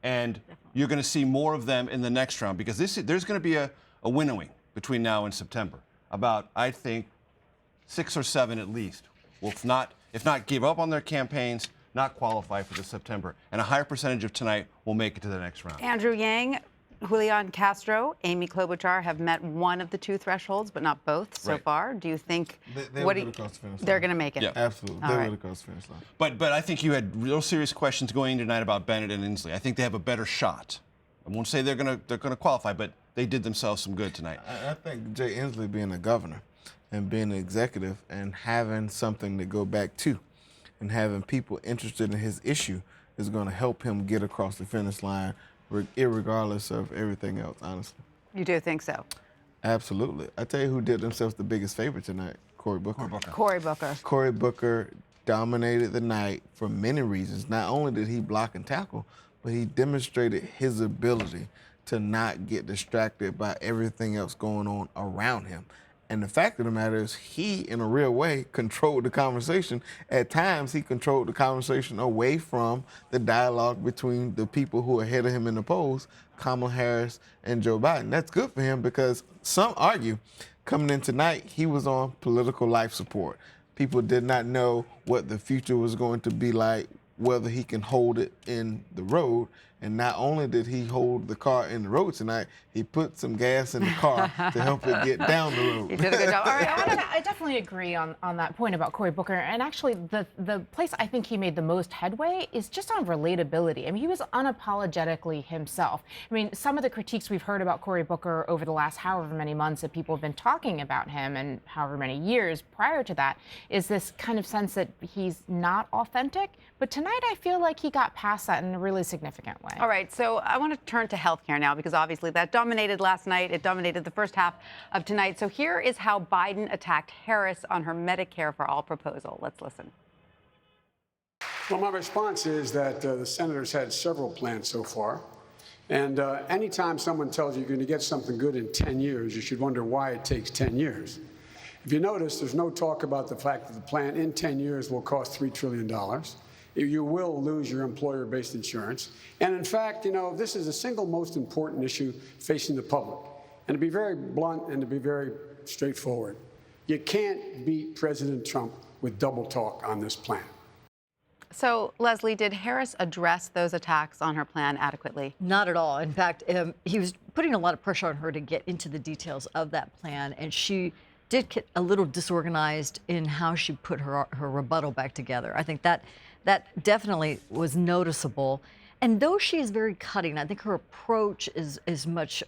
and you're going to see more of them in the next round, because there's going to be a winnowing between now and September. About, I think, 6 or 7 at least will, if not give up on their campaigns, not qualify for the September. And a higher percentage of tonight will make it to the next round. Andrew Yang, Julian Castro, Amy Klobuchar have met one of the 2 thresholds, but not both so far. Do you think they're going to make it? Yeah. Absolutely. They're going to cross the finish line. But I think you had real serious questions going into tonight about Bennet and Inslee. I think they have a better shot. I won't say they're going to qualify, but they did themselves some good tonight. I think Jay Inslee being a governor and being an executive and having something to go back to and having people interested in his issue is going to help him get across the finish line, irregardless of everything else, honestly. You do think so? Absolutely. I tell you who did themselves the biggest favor tonight, Cory Booker. Cory Booker. Cory Booker dominated the night for many reasons. Not only did he block and tackle, but he demonstrated his ability to not get distracted by everything else going on around him. And the fact of the matter is, he, in a real way, controlled the conversation. At times, he controlled the conversation away from the dialogue between the people who are ahead of him in the polls, Kamala Harris and Joe Biden. That's good for him, because some argue coming in tonight, he was on political life support. People did not know what the future was going to be like, whether he can hold it in the road. And not only did he hold the car in the road tonight, he put some gas in the car to help it get down the road. He did a good job. All right, I definitely agree on that point about Cory Booker. And actually, the place I think he made the most headway is just on relatability. I mean, he was unapologetically himself. I mean, some of the critiques we've heard about Cory Booker over the last however many months that people have been talking about him, and however many years prior to that, is this kind of sense that he's not authentic. But tonight, I feel like he got past that in a really significant way. All right, so I want to turn to healthcare now, because obviously that dominated last night. It dominated the first half of tonight. So here is how Biden attacked Harris on her Medicare for All proposal. Let's listen. Well, my response is that the senator's had several plans so far. And anytime someone tells you you're going to get something good in 10 years, you should wonder why it takes 10 years. If you notice, there's no talk about the fact that the plan in 10 years will cost $3 trillion. You will lose your employer-based insurance. And in fact, you know, this is the single most important issue facing the public. And to be very blunt and to be very straightforward, you can't beat President Trump with double talk on this plan. So, Leslie, did Harris address those attacks on her plan adequately? Not at all. In fact, he was putting a lot of pressure on her to get into the details of that plan, and she did get a little disorganized in how she put her rebuttal back together. I think that definitely was noticeable. And though she is very cutting, I think her approach is much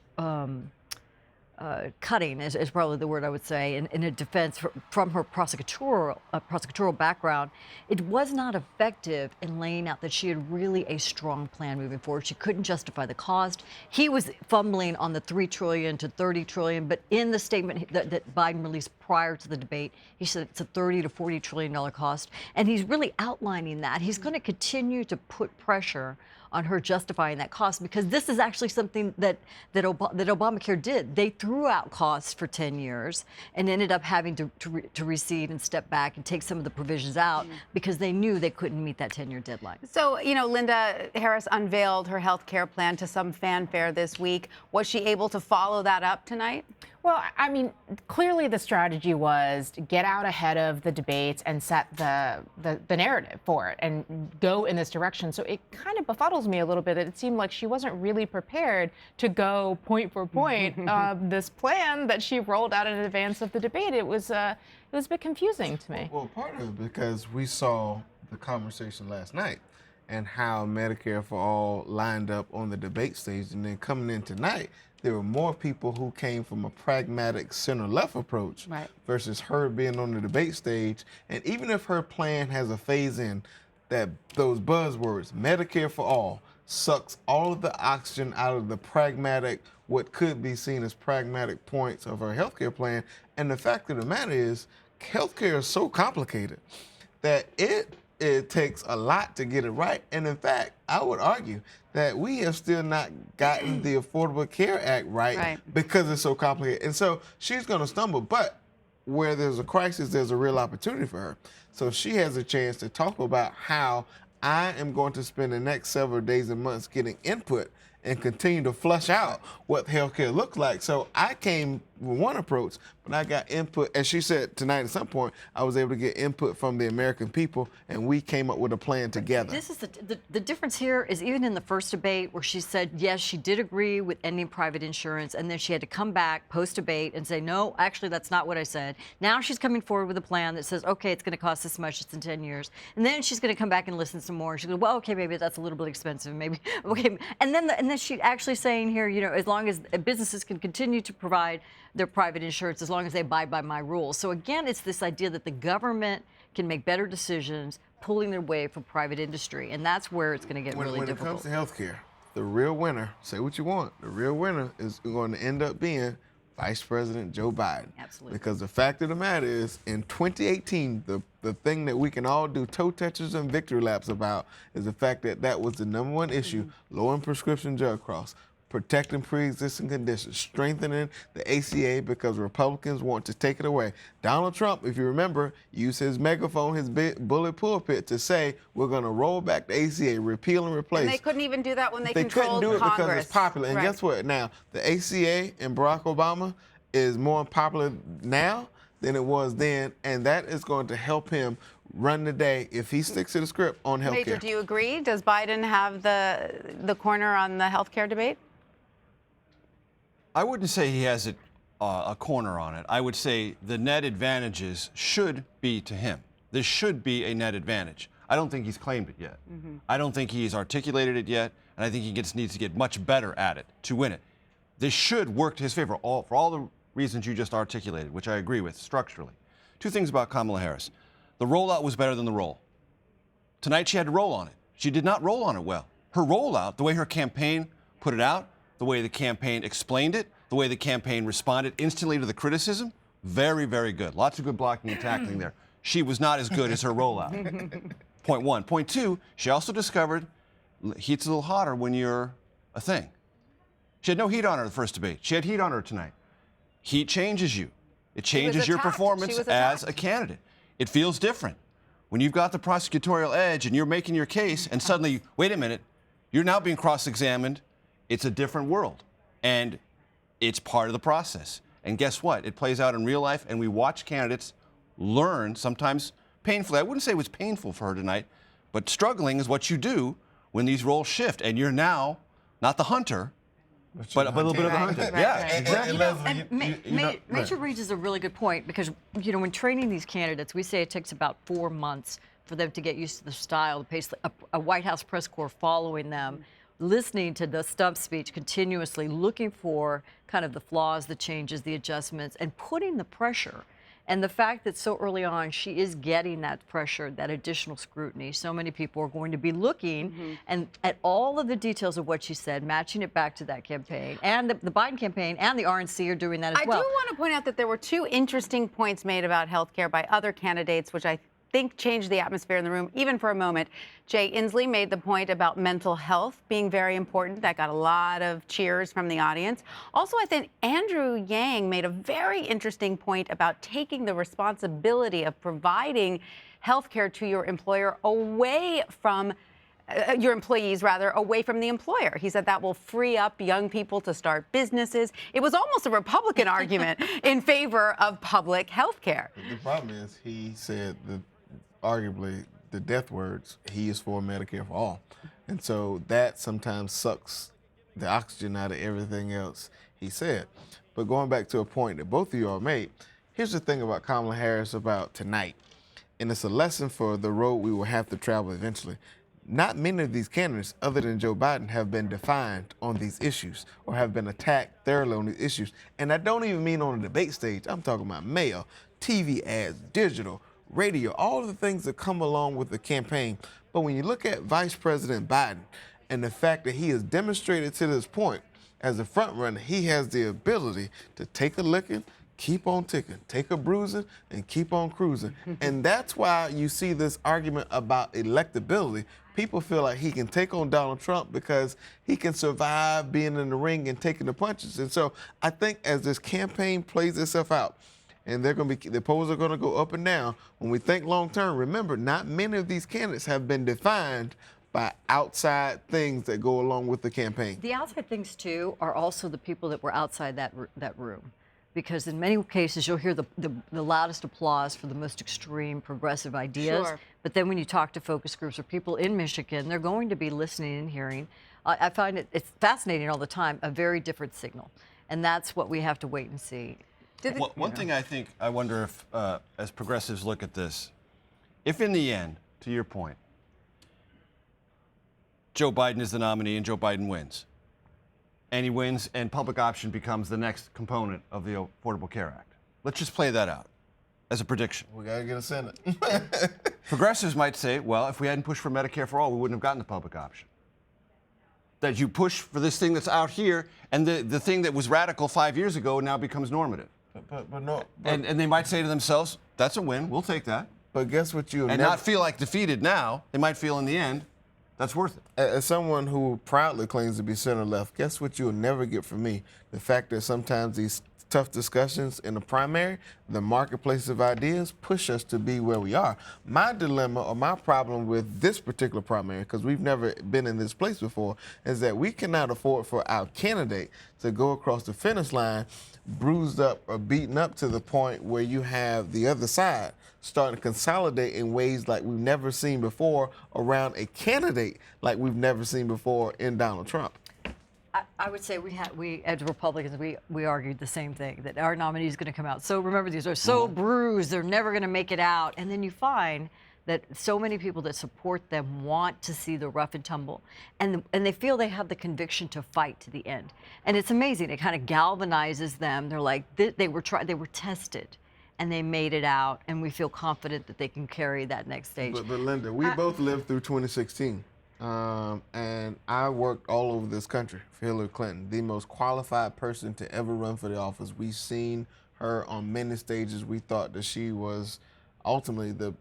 cutting is probably the word I would say in a defense from her prosecutorial background. It was not effective in laying out that she had really a strong plan moving forward. She couldn't justify the cost. He was fumbling on the $3 trillion to $30 trillion, but in the statement that Biden released prior to the debate, he said it's a $30 to $40 trillion cost, and he's really outlining that. He's going to continue to put pressure on her justifying that cost, because this is actually something that Obamacare did. They threw out costs for 10 years and ended up having to recede and step back and take some of the provisions out because they knew they couldn't meet that 10-year deadline. So, you know, Lynda, Harris unveiled her health care plan to some fanfare this week. Was she able to follow that up tonight? Well, I mean, clearly the strategy was to get out ahead of the debates and set the narrative for it and go in this direction. So it kind of befuddles me a little bit that it seemed like she wasn't really prepared to go point for point this plan that she rolled out in advance of the debate. It was a bit confusing to me. Well, part of it because we saw the conversation last night and how Medicare for All lined up on the debate stage, and then coming in tonight, there were more people who came from a pragmatic center-left approach versus her being on the debate stage. And even if her plan has a phase-in, that those buzzwords, Medicare for All, sucks all of the oxygen out of the pragmatic, what could be seen as pragmatic points of her healthcare plan. And the fact of the matter is, healthcare is so complicated that it takes a lot to get it right. And in fact, I would argue that we have still not gotten the Affordable Care Act right because it's so complicated. And so she's going to stumble. But where there's a crisis, there's a real opportunity for her. So she has a chance to talk about how I am going to spend the next several days and months getting input and continue to flush out what healthcare looks like. So I came with one approach, but I got input. As she said tonight at some point, I was able to get input from the American people, and we came up with a plan together. This is the difference here is even in the first debate where she said, yes, she did agree with ending private insurance, and then she had to come back post-debate and say, no, actually, that's not what I said. Now she's coming forward with a plan that says, okay, it's going to cost this much, it's in 10 years. And then she's going to come back and listen some more. She's going to go, well, okay, maybe that's a little bit expensive, maybe, okay. And then she's actually saying here, you know, as long as businesses can continue to provide their private insurance, as long as they abide by my rules. So again, it's this idea that the government can make better decisions, pulling their way from private industry, and that's where it's going to get really difficult. When it comes to healthcare, the real winner, say what you want, the real winner is going to end up being Vice President Joe Biden. Absolutely. Because the fact of the matter is, in 2018, the thing that we can all do toe touches and victory laps about is the fact that that was the #1 issue, lowering prescription drug costs, protecting pre-existing conditions, strengthening the ACA because Republicans want to take it away. Donald Trump, if you remember, used his megaphone, his bullet pulpit to say, we're going to roll back the ACA, repeal and replace. And they couldn't even do that when they couldn't controlled do it Congress. because it's popular. And guess what? Now, the ACA and Barack Obama is more popular now than it was then, and that is going to help him run the day if he sticks to the script on health care. Major, do you agree? Does Biden have the corner on the health care debate? I wouldn't say he has a corner on it. I would say the net advantages should be to him. This should be a net advantage. I don't think he's claimed it yet. I don't think he's articulated it yet, and I think he needs to get much better at it to win it. This should work to his favor for all the reasons you just articulated, which I agree with structurally. Two things about Kamala Harris. The rollout was better than the roll. Tonight she had to roll on it. She did not roll on it well. Her rollout, the way her campaign put it out, the way the campaign explained it, the way the campaign responded instantly to the criticism, very, very good. Lots of good blocking and tackling there. She was not as good as her rollout. Point one. Point two, she also discovered heat's a little hotter when you're a thing. She had no heat on her the first debate. She had heat on her tonight. Heat changes you. It changes your performance as a candidate. It feels different. When you've got the prosecutorial edge and you're making your case and suddenly, wait a minute, you're now being cross-examined, it's a different world. And it's part of the process. And guess what? It plays out in real life, and we watch candidates learn, sometimes painfully. I wouldn't say it was painful for her tonight, but struggling is what you do when these roles shift. And you're now not the hunter, but a little bit of the hunter. Yeah, exactly. Major raises a really good point because, when training these candidates, we say it takes about 4 months for them to get used to the style, the pace, a White House press corps following them, listening to the stump speech continuously, looking for kind of the flaws, the changes, the adjustments, and putting the pressure. And the fact that so early on she is getting that pressure, that additional scrutiny. So many people are going to be looking and at all of the details of what she said, matching it back to that campaign. And the Biden campaign and the RNC are doing that as well. I do want to point out that there were 2 interesting points made about health care by other candidates, which I think changed the atmosphere in the room, even for a moment. Jay Inslee made the point about mental health being very important. That got a lot of cheers from the audience. Also, I think Andrew Yang made a very interesting point about taking the responsibility of providing health care to your employer away from your employees, rather, away from the employer. He said that will free up young people to start businesses. It was almost a Republican argument in favor of public health care. The problem is he said that arguably the death words, he is for Medicare for all. And so that sometimes sucks the oxygen out of everything else he said. But going back to a point that both of you all made, here's the thing about Kamala Harris about tonight, and it's a lesson for the road we will have to travel eventually. Not many of these candidates, other than Joe Biden, have been defined on these issues or have been attacked thoroughly on these issues. And I don't even mean on the debate stage. I'm talking about mail, TV ads, digital, radio, all of the things that come along with the campaign. But when you look at Vice President Biden and the fact that he has demonstrated to this point as a front runner, he has the ability to take a licking, keep on ticking, take a bruising, and keep on cruising. And that's why you see this argument about electability. People feel like he can take on Donald Trump because he can survive being in the ring and taking the punches. And so I think as this campaign plays itself out, and the polls are going to go up and down. When we think long term, remember, not many of these candidates have been defined by outside things that go along with the campaign. The outside things, too, are also the people that were outside that room. Because in many cases, you'll hear the loudest applause for the most extreme progressive ideas. Sure. But then when you talk to focus groups or people in Michigan, they're going to be listening and hearing. I find it's fascinating all the time, a very different signal. And that's what we have to wait and see. One thing I wonder if, as progressives look at this, if in the end, to your point, Joe Biden is the nominee and Joe Biden wins, and he wins and public option becomes the next component of the Affordable Care Act. Let's just play that out as a prediction. We got to get a Senate. Progressives might say, well, if we hadn't pushed for Medicare for all, we wouldn't have gotten the public option. That you push for this thing that's out here, and the thing that was radical 5 years ago now becomes normative. And they might say to themselves, that's a win, we'll take that. But guess what you and not feel like defeated now. They might feel in the end, that's worth it. As someone who proudly claims to be center-left, guess what you'll never get from me? The fact that sometimes these tough discussions in the primary, the marketplace of ideas, push us to be where we are. My dilemma or my problem with this particular primary, because we've never been in this place before, is that we cannot afford for our candidate to go across the finish line bruised up or beaten up to the point where you have the other side starting to consolidate in ways like we've never seen before around a candidate like we've never seen before in Donald Trump. I would say we as Republicans, we argued the same thing, that our nominee is going to come out. So remember, these are so bruised, they're never going to make it out. And then you find that so many people that support them want to see the rough and tumble. And they feel they have the conviction to fight to the end. And it's amazing. It kind of galvanizes them. They're like, they were tested. And they made it out. And we feel confident that they can carry that next stage. But Lynda, we both lived through 2016. And I worked all over this country for Hillary Clinton, the most qualified person to ever run for the office. We've seen her on many stages. We thought that she was ultimately the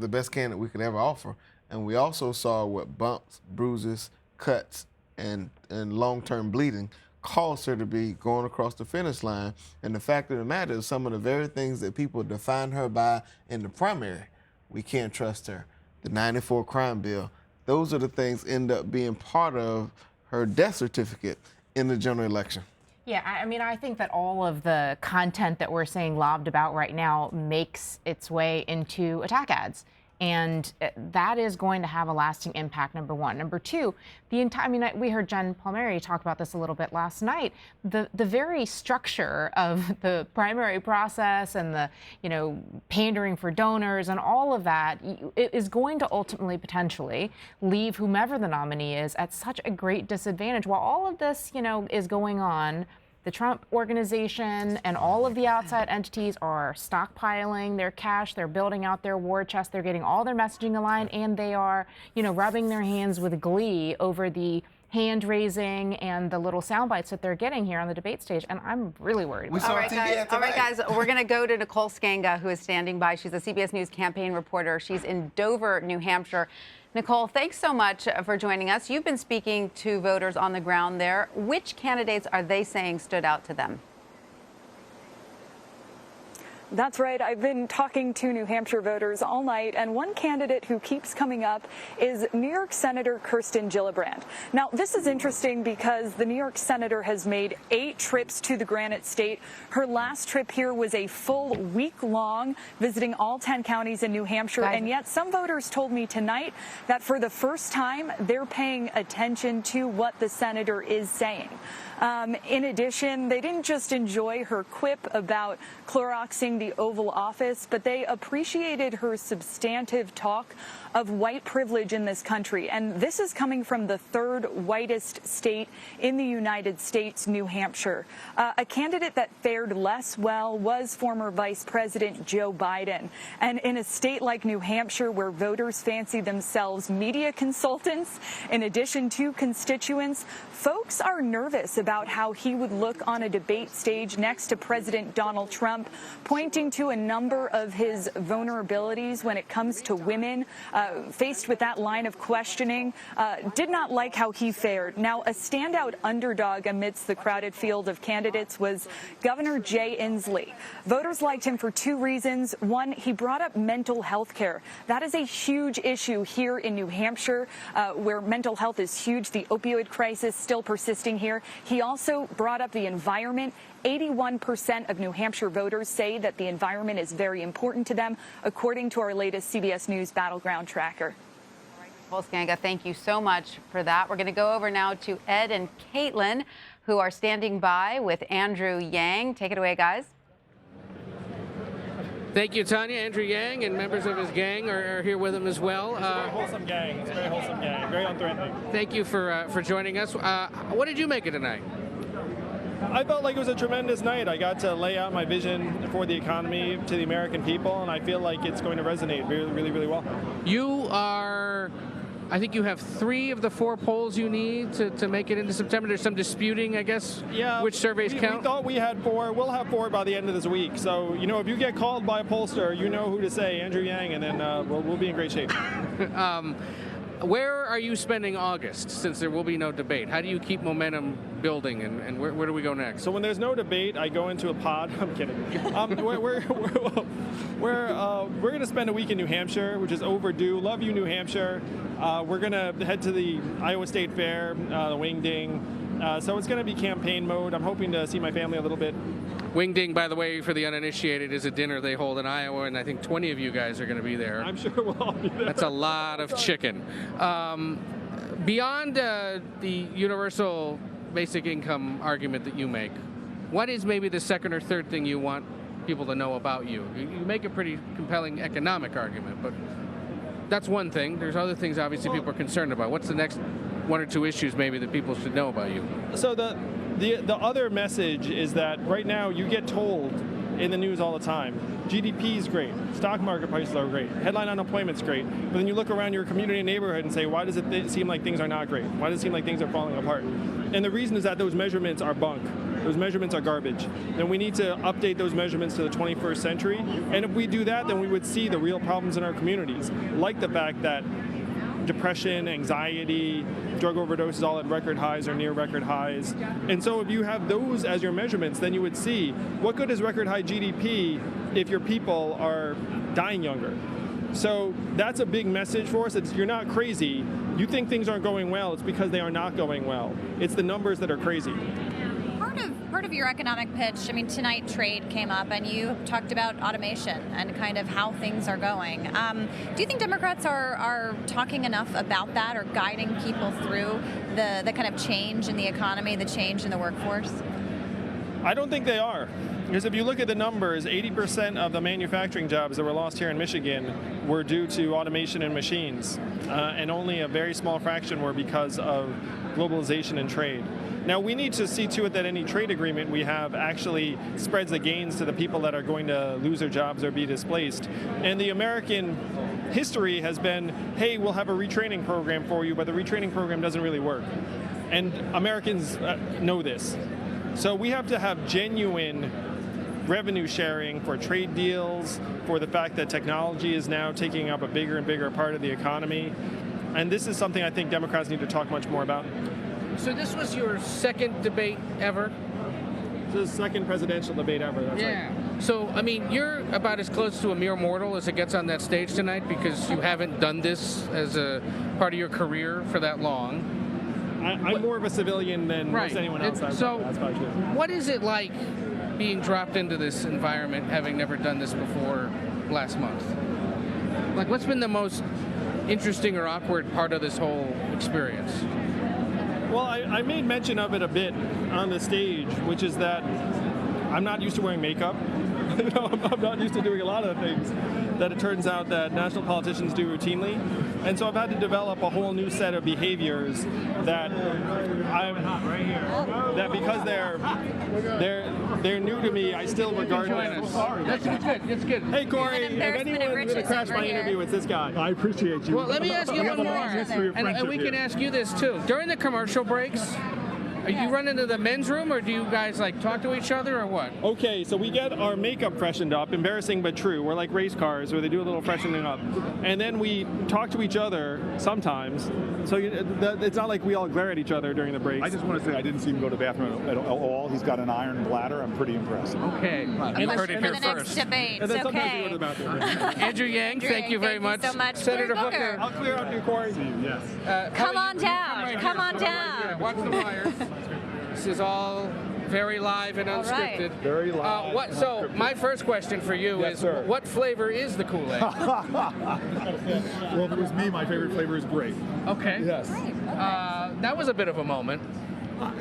best candidate we could ever offer. And we also saw what bumps, bruises, cuts, and long-term bleeding caused her to be going across the finish line. And the fact of the matter is some of the very things that people defined her by in the primary, we can't trust her. The 94 crime bill, those are the things end up being part of her death certificate in the general election. Yeah, I mean, I think that all of the content that we're seeing lobbed about right now makes its way into attack ads. And that is going to have a lasting impact, number one. Number two, I mean, we heard Jen Palmieri talk about this a little bit last night. The very structure of the primary process and the, pandering for donors and all of that, it is going to ultimately potentially leave whomever the nominee is at such a great disadvantage. While all of this, is going on, the Trump organization and all of the outside entities are stockpiling their cash, they're building out their war chest, they're getting all their messaging aligned, and they are, rubbing their hands with glee over the hand raising and the little sound bites that they're getting here on the debate stage, and I'm really worried. All right, guys, we're going to go to Nicole Skanga, who is standing by. She's a CBS News campaign reporter. She's in Dover, New Hampshire. Nicole, thanks so much for joining us. You've been speaking to voters on the ground there. Which candidates are they saying stood out to them? That's right. I've been talking to New Hampshire voters all night, and one candidate who keeps coming up is New York Senator Kirsten Gillibrand. Now, this is interesting because the New York Senator has made 8 trips to the Granite State. Her last trip here was a full week long, visiting all 10 counties in New Hampshire. And yet some voters told me tonight that for the first time, they're paying attention to what the senator is saying. In addition, they didn't just enjoy her quip about Cloroxing the Oval Office, but they appreciated her substantive talk of white privilege in this country. And this is coming from the 3rd whitest state in the United States, New Hampshire. A candidate that fared less well was former Vice President Joe Biden. And in a state like New Hampshire, where voters fancy themselves media consultants, in addition to constituents, folks are nervous about how he would look on a debate stage next to President Donald Trump, pointing to a number of his vulnerabilities when it comes to women. Faced with that line of questioning, did not like how he fared. Now, a standout underdog amidst the crowded field of candidates was Governor Jay Inslee. Voters liked him for 2 reasons. One, he brought up mental health care. That is a huge issue here in New Hampshire, where mental health is huge. The opioid crisis still persisting here. He also brought up the environment. 81% of New Hampshire voters say that the environment is very important to them, according to our latest CBS News Battleground Tracker. Nicole Skanga, thank you so much for that. We're going to go over now to Ed and Caitlin, who are standing by with Andrew Yang. Take it away, guys. Thank you, Tanya. Andrew Yang and members of his gang are here with him as well. It's a very wholesome gang. It's a very wholesome gang. Very unthreatening. Thank you for joining us. What did you make of tonight? I felt like it was a tremendous night. I got to lay out my vision for the economy to the American people, and I feel like it's going to resonate really, really, really well. You are, I think you have 3 of the 4 polls you need to make it into September. There's some disputing, I guess, which surveys count. We thought we had 4. We'll have 4 by the end of this week. So, if you get called by a pollster, you know who to say, Andrew Yang, and then we'll be in great shape. Where are you spending August, since there will be no debate? How do you keep momentum building, and where do we go next? So when there's no debate, I go into a pod. I'm kidding. We're going to spend a week in New Hampshire, which is overdue. Love you, New Hampshire. We're going to head to the Iowa State Fair, the Wingding. So it's going to be campaign mode. I'm hoping to see my family a little bit. Wingding, by the way, for the uninitiated, is a dinner they hold in Iowa, and I think 20 of you guys are going to be there. I'm sure we'll all be there. That's a lot of chicken. Beyond the universal basic income argument that you make, what is maybe the second or third thing you want people to know about you? You make a pretty compelling economic argument, but that's one thing. There's other things, obviously, people are concerned about. What's the next 1 or 2 issues maybe that people should know about you? So the other message is that right now you get told in the news all the time, GDP is great, stock market prices are great, headline unemployment's great, but then you look around your community and neighborhood and say, why does it seem like things are not great? Why does it seem like things are falling apart? And the reason is that those measurements are bunk. those measurements are garbage. Then we need to update those measurements to the 21st century. And if we do that, then we would see the real problems in our communities, like the fact that depression, anxiety, drug overdoses all at record highs or near record highs. And so if you have those as your measurements, then you would see what good is record high GDP if your people are dying younger. So that's a big message for us. You're not crazy. You think things aren't going well. It's because they are not going well. It's the numbers that are crazy. Part of your economic pitch, I mean, tonight trade came up and you talked about automation and kind of how things are going. Do you think Democrats are talking enough about that or guiding people through the kind of change in the economy, the change in the workforce? I don't think they are. Because if you look at the numbers, 80% of the manufacturing jobs that were lost here in Michigan were due to automation and machines, and only a very small fraction were because of globalization and trade. Now, we need to see to it that any trade agreement we have actually spreads the gains to the people that are going to lose their jobs or be displaced. And the American history has been, hey, we'll have a retraining program for you, but the retraining program doesn't really work. And Americans know this. So we have to have genuine revenue sharing for trade deals, for the fact that technology is now taking up a bigger and bigger part of the economy. And this is something I think Democrats need to talk much more about. So this was your second debate ever? This is the second presidential debate ever, that's right. So, I mean, you're about as close to a mere mortal as it gets on that stage tonight because you haven't done this as a part of your career for that long. I'm more of a civilian than most anyone else. So, that's probably true. What is it like being dropped into this environment, having never done this before last month? Like, what's been the most interesting or awkward part of this whole experience? Well, I made mention of it a bit on the stage, which is that I'm not used to wearing makeup. I'm not used to doing a lot of things that it turns out that national politicians do routinely. And so I've had to develop a whole new set of behaviors that because they're new to me, I still regard them. That's good. That's good. Hey, Cory, if anyone's going to crash my interview, it's this guy. I appreciate you. Well, let me ask you one more, and we can ask you this too. During the commercial breaks, you run into the men's room, or do you guys like talk to each other, or what? Okay, so we get our makeup freshened up, embarrassing but true. We're like race cars where they do a little freshening up. And then we talk to each other sometimes. So it's not like we all glare at each other during the breaks. I just want to say I didn't see him go to the bathroom at all. He's got an iron bladder. I'm pretty impressed. Okay. You heard it here first. Debate. And then sometimes we go to the bathroom. Andrew Yang, thank you very much. So much. Senator Cory Booker. I'll clear up you, Cory. Yes. Come on down. Come on down. Watch the wires. This is all very live and unscripted. Right. Very live. So my first question for you is, what flavor is the Kool-Aid? Well, if it was me, my favorite flavor is grape. Okay. Yes. That was a bit of a moment.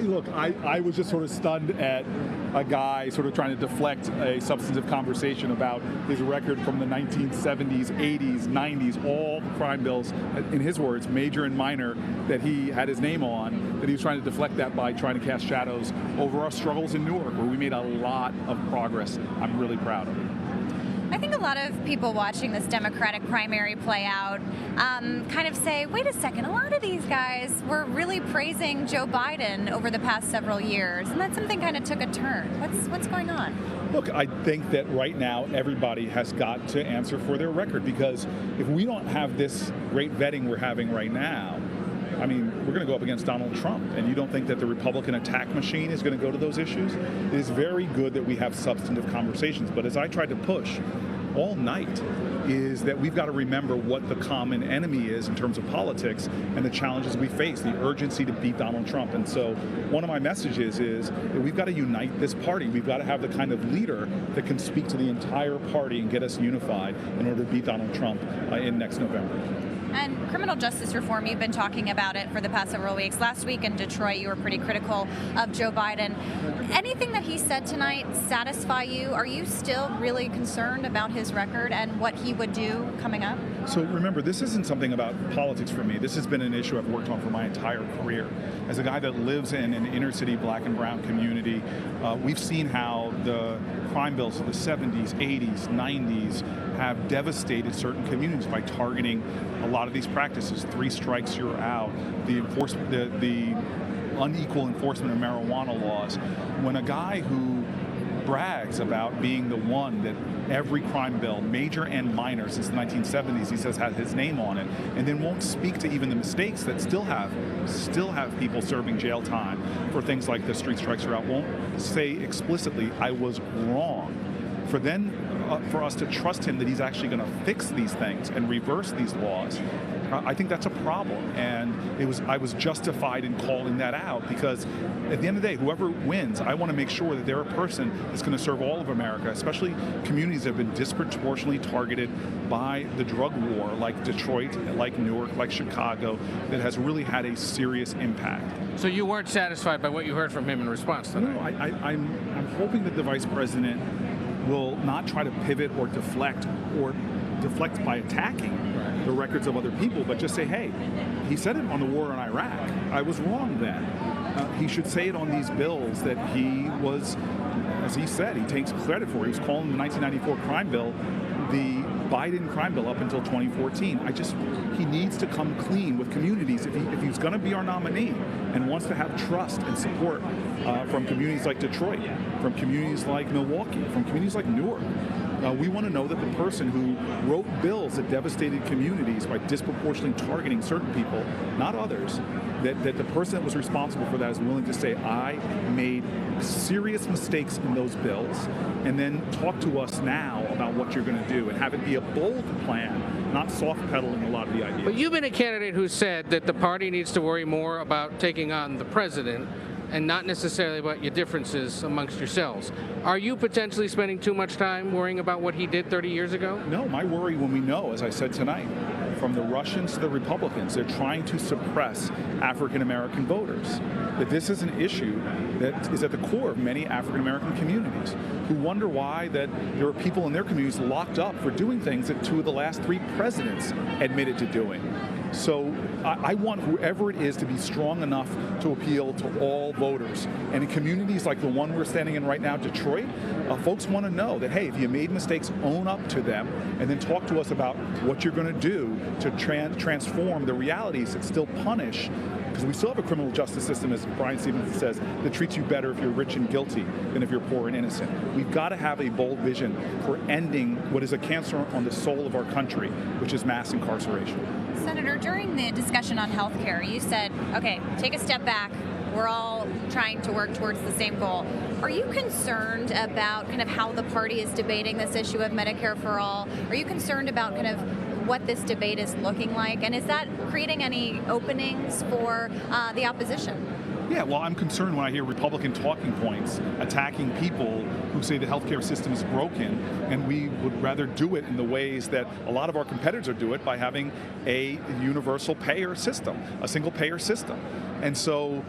Look, I was just sort of stunned at a guy sort of trying to deflect a substantive conversation about his record from the 1970s, 80s, 90s, all crime bills, in his words, major and minor, that he had his name on, that he was trying to deflect that by trying to cast shadows over our struggles in Newark, where we made a lot of progress. I'm really proud of it. I think a lot of people watching this Democratic primary play out kind of say, wait a second, a lot of these guys were really praising Joe Biden over the past several years, and then something kind of took a turn. What's going on? Look, I think that right now everybody has got to answer for their record, because if we don't have this great vetting we're having right now, I mean, we're going to go up against Donald Trump, and you don't think that the Republican attack machine is going to go to those issues? It is very good that we have substantive conversations, but as I tried to push all night, is that we've got to remember what the common enemy is in terms of politics and the challenges we face, the urgency to beat Donald Trump. And so one of my messages is that we've got to unite this party. We've got to have the kind of leader that can speak to the entire party and get us unified in order to beat Donald Trump in next November. And criminal justice reform, you've been talking about it for the past several weeks. Last week in Detroit, you were pretty critical of Joe Biden. Anything that he said tonight satisfy you? Are you still really concerned about his record and what he would do coming up? So remember, this isn't something about politics for me. This has been an issue I've worked on for my entire career. As a guy that lives in an inner city black and brown community, we've seen how the crime bills of the 70s, 80s, 90s have devastated certain communities by targeting a lot of these practices. 3 strikes, you're out. The enforcement, the unequal enforcement of marijuana laws, when a guy who brags about being the one that every crime bill, major and minor, since the 1970s, he says has his name on it, and then won't speak to even the mistakes that still have people serving jail time for things like the street strikes are out, won't say explicitly, I was wrong. For us to trust him that he's actually going to fix these things and reverse these laws, I think that's a problem. And I was justified in calling that out, because at the end of the day, whoever wins, I want to make sure that they're a person that's going to serve all of America, especially communities that have been disproportionately targeted by the drug war, like Detroit, like Newark, like Chicago, that has really had a serious impact. So you weren't satisfied by what you heard from him in response to that? No, I'm hoping that the vice president will not try to pivot or deflect by attacking the records of other people, but just say, hey, he said it on the war in Iraq. I was wrong then. He should say it on these bills that he was, as he said, he takes credit for. He was calling the 1994 crime bill the Biden crime bill up until 2014. He needs to come clean with communities if he's going to be our nominee and wants to have trust and support from communities like Detroit, from communities like Milwaukee, from communities like Newark. We want to know that the person who wrote bills that devastated communities by disproportionately targeting certain people, not others, that the person that was responsible for that is willing to say, I made serious mistakes in those bills, and then talk to us now about what you're going to do, and have it be a bold plan, not soft pedaling a lot of the ideas. But you've been a candidate who said that the party needs to worry more about taking on the president and not necessarily about your differences amongst yourselves. Are you potentially spending too much time worrying about what he did 30 years ago? No, my worry when we know, as I said tonight, from the Russians to the Republicans, they're trying to suppress African-American voters. That this is an issue that is at the core of many African-American communities who wonder why that there are people in their communities locked up for doing things that 2 of the last 3 presidents admitted to doing. So I want whoever it is to be strong enough to appeal to all voters. And in communities like the one we're standing in right now, Detroit, folks want to know that, hey, if you made mistakes, own up to them, and then talk to us about what you're going to do to transform the realities that still punish. Because we still have a criminal justice system, as Brian Stevens says, that treats you better if you're rich and guilty than if you're poor and innocent. We've got to have a bold vision for ending what is a cancer on the soul of our country, which is mass incarceration. Senator, during the discussion on health care, you said, okay, take a step back. We're all trying to work towards the same goal. Are you concerned about kind of how the party is debating this issue of Medicare for all? Are you concerned about kind of what this debate is looking like? And is that creating any openings for the opposition? Yeah, well, I'm concerned when I hear Republican talking points attacking people who say the healthcare system is broken, and we would rather do it in the ways that a lot of our competitors do it, by having a universal payer system, a single payer system. And so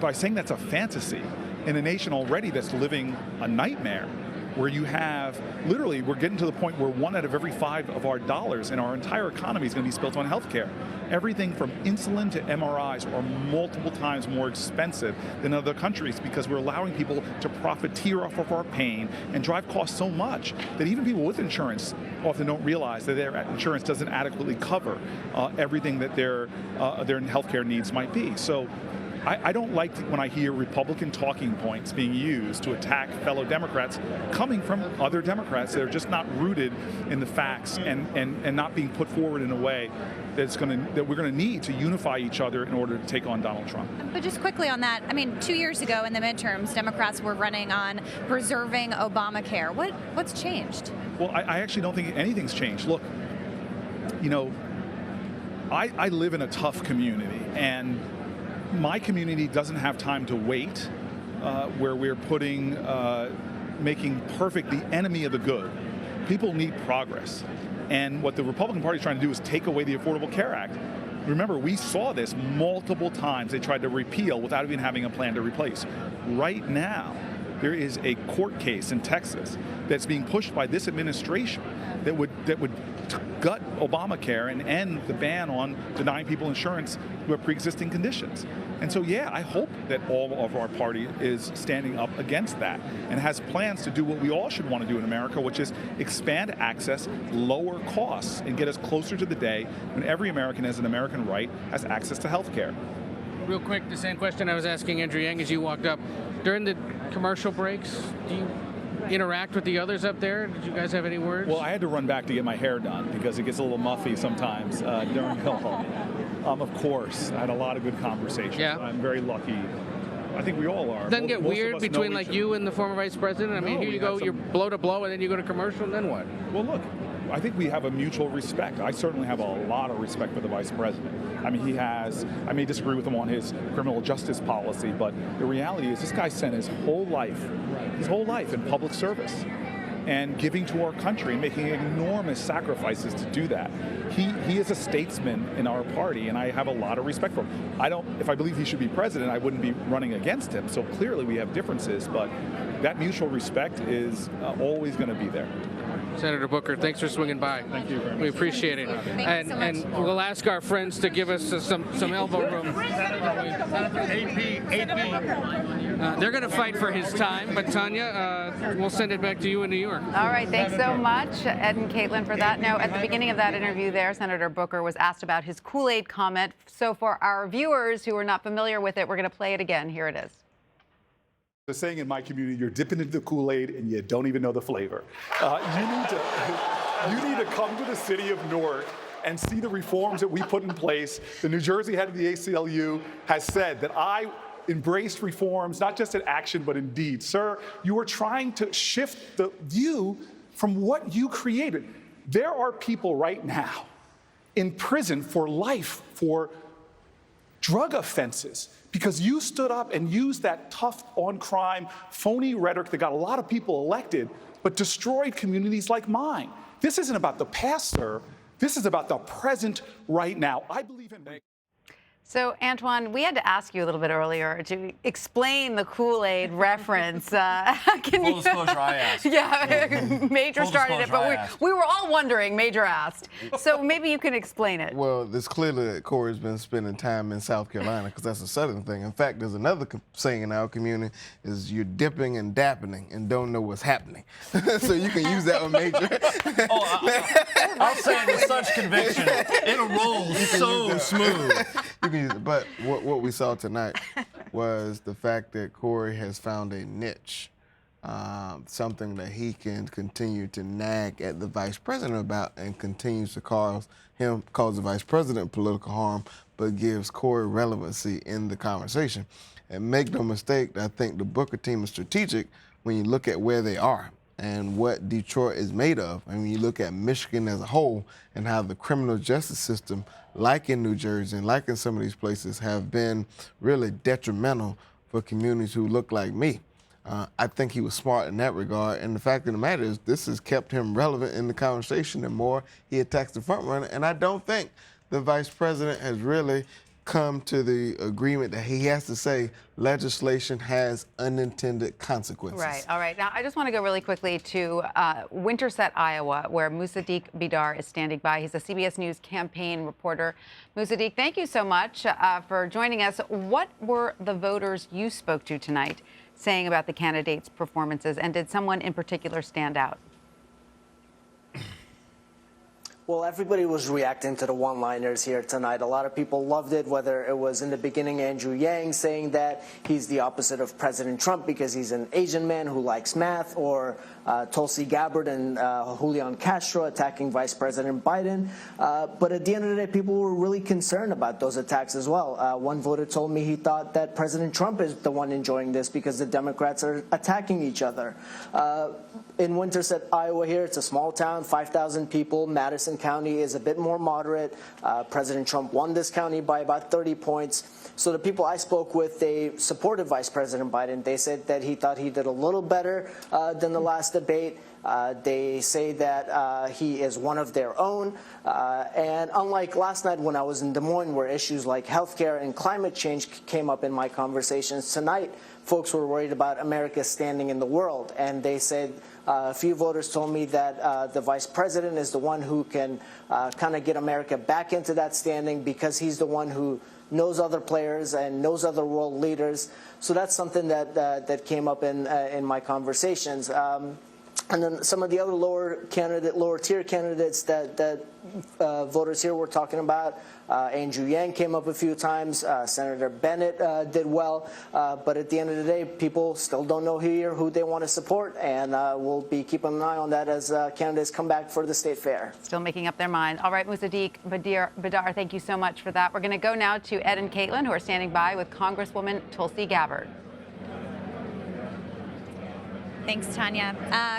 by saying that's a fantasy in a nation already that's living a nightmare, where you have, literally, we're getting to the point where 1 out of every 5 of our dollars in our entire economy is going to be spent on healthcare. Everything from insulin to MRIs are multiple times more expensive than other countries, because we're allowing people to profiteer off of our pain and drive costs so much that even people with insurance often don't realize that their insurance doesn't adequately cover everything that their healthcare needs might be. So I don't like when I hear Republican talking points being used to attack fellow Democrats coming from other Democrats that are just not rooted in the facts and not being put forward in a way that we're going to need to unify each other in order to take on Donald Trump. But just quickly on that, I mean, 2 years ago in the midterms, Democrats were running on preserving Obamacare. What's changed? Well, I actually don't think anything's changed. Look, you know, I live in a tough community, and my community doesn't have time to wait, where we're making perfect the enemy of the good. People need progress. And what the Republican Party is trying to do is take away the Affordable Care Act. Remember, we saw this multiple times. They tried to repeal without even having a plan to replace. Right now, there is a court case in Texas that's being pushed by this administration that would gut Obamacare and end the ban on denying people insurance who have pre-existing conditions. And so, yeah, I hope that all of our party is standing up against that and has plans to do what we all should want to do in America, which is expand access, lower costs, and get us closer to the day when every American has an American right, has access to health care. real quick, the same question I was asking Andrew Yang as you walked up. During the commercial breaks, do you interact with the others up there? Did you guys have any words? Well, I had to run back to get my hair done because it gets a little muffy sometimes during call. Of course, I had a lot of good conversations. Yeah. I'm very lucky. I think we all are. Doesn't get Most of weird us between know like each you and the former vice president? I mean, No, here we you go, had some- you're blow to blow, and then you go to commercial, and then what? Well, look, I think we have a mutual respect. I certainly have a lot of respect for the vice president. I mean, I may disagree with him on his criminal justice policy, but the reality is this guy spent his whole life in public service and giving to our country and making enormous sacrifices to do that. He is a statesman in our party, and I have a lot of respect for him. If I believe he should be president, I wouldn't be running against him. So clearly we have differences, but that mutual respect is always going to be there. Senator Booker, thanks for swinging by. Thank you very much. We appreciate it. And we'll ask our friends to give us some elbow room. AP. They're going to fight for his time, but Tanya, we'll send it back to you in New York. All right, thanks so much, Ed and Caitlin, for that. Now, at the beginning of that interview there, Senator Booker was asked about his Kool-Aid comment. So for our viewers who are not familiar with it, we're going to play it again. Here it is. The saying in my community, you're dipping into the Kool-Aid and you don't even know the flavor. You need to come to the city of Newark and see the reforms that we put in place. The New Jersey head of the ACLU has said that I embraced reforms, not just in action, but in deed. Sir, you are trying to shift the view from what you created. There are people right now in prison for life for drug offenses because you stood up and used that tough on crime, phony rhetoric that got a lot of people elected, but destroyed communities like mine. This isn't about the past, sir. This is about the present right now. I believe in. So, Antjuan, we had to ask you a little bit earlier to explain the Kool-Aid reference. Full disclosure, I asked. Yeah, Major Full started it, disclosure, but we were all wondering. Major asked. So maybe you can explain it. Well, it's clearly that Cory's been spending time in South Carolina because that's a Southern thing. In fact, there's another saying in our community is you're dipping and dapping and don't know what's happening. So you can use that one, Major. I'll say it with such conviction. It'll roll so smooth. But what we saw tonight was the fact that Cory has found a niche, something that he can continue to nag at the vice president about and continues to cause the vice president political harm, but gives Cory relevancy in the conversation. And make no mistake, I think the Booker team is strategic when you look at where they are and what Detroit is made of. I mean, you look at Michigan as a whole and how the criminal justice system, like in New Jersey and like in some of these places, have been really detrimental for communities who look like me. I think he was smart in that regard. And the fact of the matter is this has kept him relevant in the conversation. The more he attacks the front runner, and I don't think the vice president has really come to the agreement that he has to say legislation has unintended consequences. Right. All right. Now, I just want to go really quickly to Winterset, Iowa, where Musaddiq Bidar is standing by. He's a CBS News campaign reporter. Musaddiq, thank you so much for joining us. What were the voters you spoke to tonight saying about the candidates' performances, and did someone in particular stand out? Well, everybody was reacting to the one-liners here tonight. A lot of people loved it, whether it was in the beginning Andrew Yang saying that he's the opposite of President Trump because he's an Asian man who likes math, or Tulsi Gabbard and Julian Castro attacking Vice President Biden. But at the end of the day, people were really concerned about those attacks as well. One voter told me he thought that President Trump is the one enjoying this because the Democrats are attacking each other. In Winterset, Iowa here, it's a small town, 5,000 people. Madison County is a bit more moderate. President Trump won this county by about 30 points. So the people I spoke with, they supported Vice President Biden. They said that he thought he did a little better than the last debate. They say that he is one of their own. And unlike last night when I was in Des Moines, where issues like healthcare and climate change came up in my conversations, tonight folks were worried about America's standing in the world. And they said a few voters told me that the vice president is the one who can kind of get America back into that standing because he's the one who knows other players and knows other world leaders. So that's something that came up in my conversations. And then some of the other lower tier candidates that voters here were talking about. Andrew Yang came up a few times. Senator Bennett did well. But at the end of the day, people still don't know who they want to support. And we'll be keeping an eye on that as candidates come back for the state fair. Still making up their mind. All right, Musaddiq Badar, thank you so much for that. We're going to go now to Ed and Caitlin, who are standing by with Congresswoman Tulsi Gabbard. Thanks, Tanya.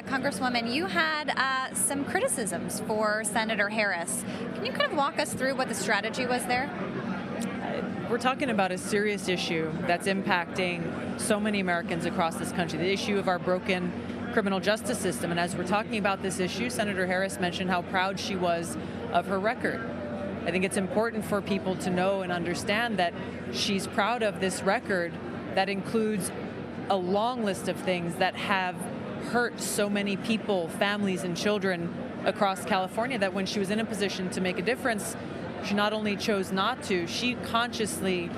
Congresswoman, you had some criticisms for Senator Harris. Can you kind of walk us through what the strategy was there? We're talking about a serious issue that's impacting so many Americans across this country, the issue of our broken criminal justice system. And as we're talking about this issue, Senator Harris mentioned how proud she was of her record. I think it's important for people to know and understand that she's proud of this record that includes a long list of things that have hurt so many people, families and children across California, that when she was in a position to make a difference, she not only chose not to, she consciously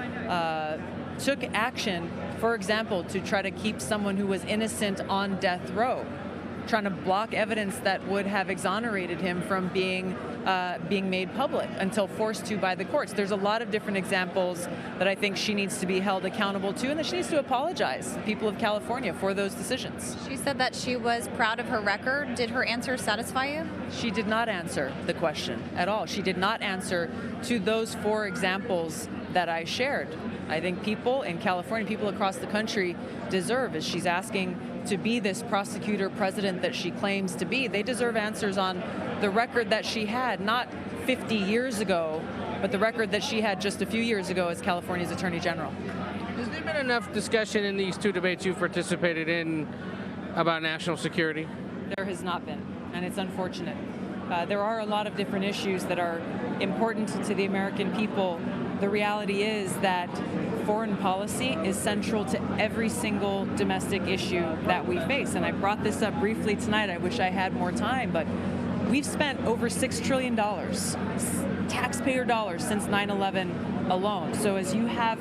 took action, for example, to try to keep someone who was innocent on death row, trying to block evidence that would have exonerated him from being made public until forced to by the courts. There's a lot of different examples that I think she needs to be held accountable to, and that she needs to apologize to the people of California for those decisions. She said that she was proud of her record. Did her answer satisfy you? She did not answer the question at all. She did not answer to those 4 examples that I shared. I think people in California, people across the country deserve, as she's asking to be this prosecutor president that she claims to be, they deserve answers on the record that she had, not 50 years ago, but the record that she had just a few years ago as California's Attorney General. Has there been enough discussion in these 2 debates you've participated in about national security? There has not been, and it's unfortunate. There are a lot of different issues that are important to the American people. The reality is that foreign policy is central to every single domestic issue that we face. And I brought this up briefly tonight. I wish I had more time, but we've spent over $6 trillion, taxpayer dollars, since 9/11 alone. So as you have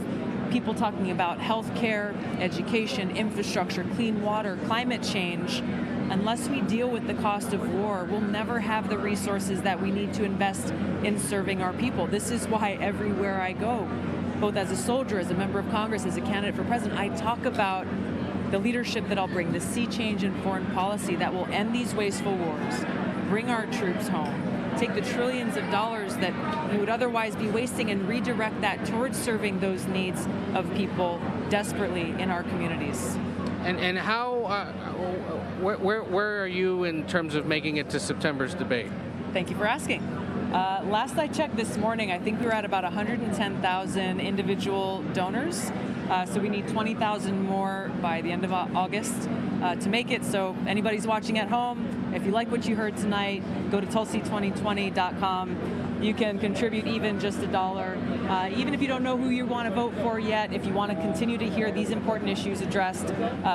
people talking about health care, education, infrastructure, clean water, climate change, unless we deal with the cost of war, we'll never have the resources that we need to invest in serving our people. This is why everywhere I go, both as a soldier, as a member of Congress, as a candidate for president, I talk about the leadership that I'll bring, the sea change in foreign policy that will end these wasteful wars, bring our troops home, take the trillions of dollars that we would otherwise be wasting and redirect that towards serving those needs of people desperately in our communities. And how, where are you in terms of making it to September's debate? Thank you for asking. Last I checked this morning, I think we were at about 110,000 individual donors. So we need 20,000 more by the end of August to make it. So anybody's watching at home, if you like what you heard tonight, go to Tulsi2020.com. You can contribute even just $1. Even if you don't know who you want to vote for yet, if you want to continue to hear these important issues addressed,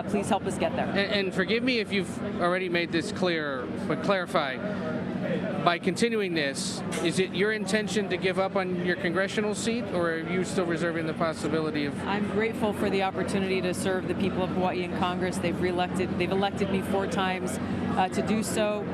please help us get there. And forgive me if you've already made this clear, but clarify. By continuing this, is it your intention to give up on your congressional seat, or are you still reserving the possibility of? I'm grateful for the opportunity to serve the people of Hawaii in Congress. They've elected me 4 times to do so.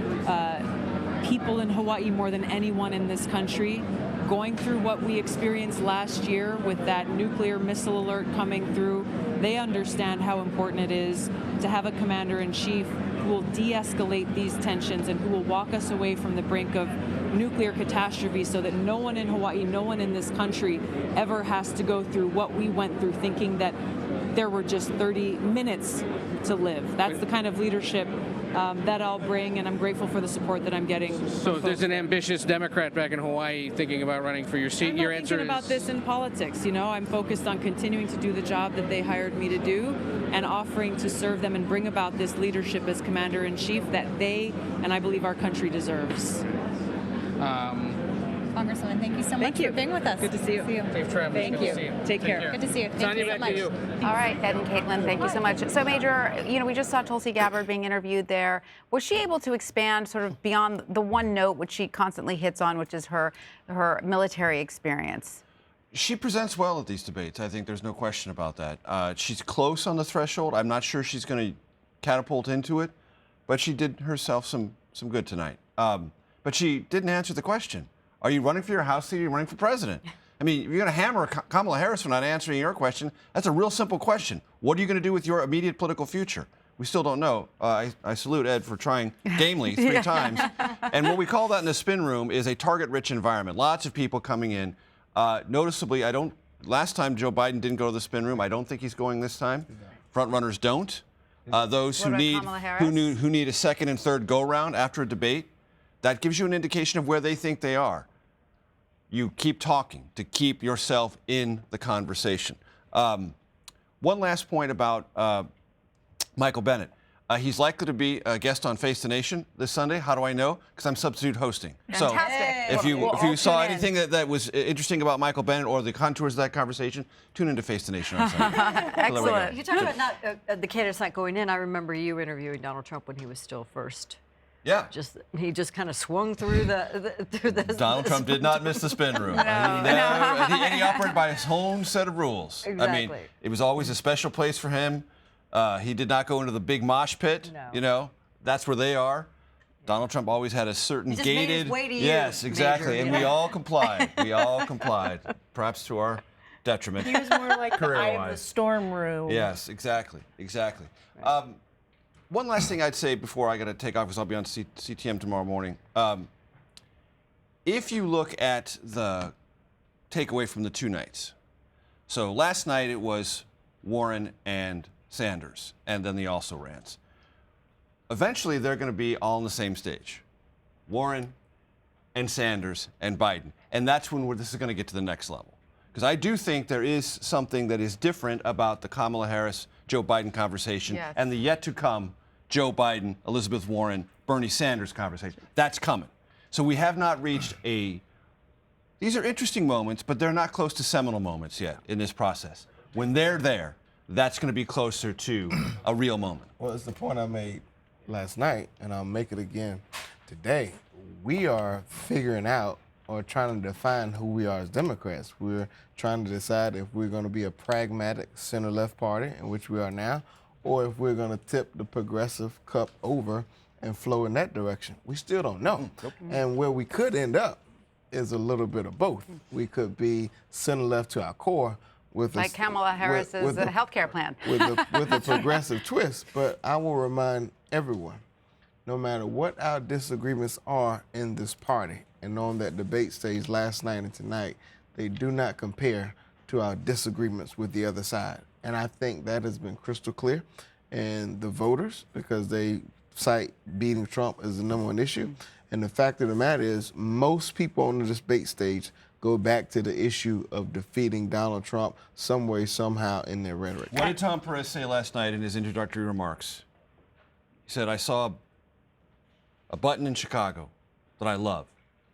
People in Hawaii, more than anyone in this country, going through what we experienced last year with that nuclear missile alert coming through, they understand how important it is to have a commander-in-chief who will de-escalate these tensions and who will walk us away from the brink of nuclear catastrophe so that no one in Hawaii, no one in this country ever has to go through what we went through, thinking that there were just 30 minutes to live. That's the kind of leadership that I'll bring, and I'm grateful for the support that I'm getting. So if there's an ambitious Democrat back in Hawaii thinking about running for your seat, your answer is? I'm not thinking about this in politics. You know, I'm focused on continuing to do the job that they hired me to do and offering to serve them and bring about this leadership as commander-in-chief that they and I believe our country deserves. Congresswoman, thank you so much for being with us. Good to see you. Safe travels. Thank you. Take care. Good to see you. Thank Tanya, you so back to you. All right, Ed and Caitlin, thank you so much. So, Major, we just saw Tulsi Gabbard being interviewed there. Was she able to expand sort of beyond the one note which she constantly hits on, which is her military experience? She presents well at these debates. I think there's no question about that. She's close on the threshold. I'm not sure she's going to catapult into it, but she did herself some good tonight. But she didn't answer the question. Are you running for your House seat or are you running for president? I mean, if you're going to hammer Kamala Harris for not answering your question, that's a real simple question. What are you going to do with your immediate political future? We still don't know. I salute Ed for trying gamely 3 times. And what we call that in the spin room is a target-rich environment. Lots of people coming in. Noticeably, last time Joe Biden didn't go to the spin room. I don't think he's going this time. Front runners don't. Those who need a second and third go-round after a debate, that gives you an indication of where they think they are. You keep talking to keep yourself in the conversation. One last point about Michael Bennet. He's likely to be a guest on Face the Nation this Sunday. How do I know? Because I'm substitute hosting. Fantastic. So if you saw anything that was interesting about Michael Bennet or the contours of that conversation, tune into Face the Nation on Sunday. Excellent. You talk about the candidates not going in. I remember you interviewing Donald Trump when he was still first. Yeah. He just kind of swung through the Donald Trump did not miss the spin room. And he operated by his own set of rules. Exactly. I mean, it was always a special place for him. He did not go into the big mosh pit. No. You know, that's where they are. Donald Trump always had a certain he just gated. made his way to you, yes, exactly. Major, and we all complied. We all complied, perhaps to our detriment. He was more like the eye of the storm room. Yes, exactly. One last thing I'd say before I got to take off, because I'll be on CTM tomorrow morning. If you look at the takeaway from the 2 nights, so last night it was Warren and Sanders, and then the also-rans. Eventually, they're going to be all on the same stage. Warren and Sanders and Biden. And that's when this is going to get to the next level. Because I do think there is something that is different about the Kamala Harris-Joe Biden conversation and the yet-to-come Joe Biden, Elizabeth Warren, Bernie Sanders conversation. That's coming. So we have not reached these are interesting moments, but they're not close to seminal moments yet in this process. When they're there, that's going to be closer to a real moment. Well, it's the point I made last night, and I'll make it again today. We are figuring out or trying to define who we are as Democrats. We're trying to decide if we're going to be a pragmatic center-left party, in which we are now, or if we're going to tip the progressive cup over and flow in that direction. We still don't know. And where we could end up is a little bit of both. We could be center-left to our core, like Kamala Harris's health care plan. with a progressive twist. But I will remind everyone, no matter what our disagreements are in this party, and on that debate stage last night and tonight, they do not compare to our disagreements with the other side. And I think that has been crystal clear. And the voters, because they cite beating Trump as the #1 issue. And the fact of the matter is, most people on the debate stage go back to the issue of defeating Donald Trump some way, somehow in their rhetoric. What did Tom Perez say last night in his introductory remarks? He said, I saw a button in Chicago that I love.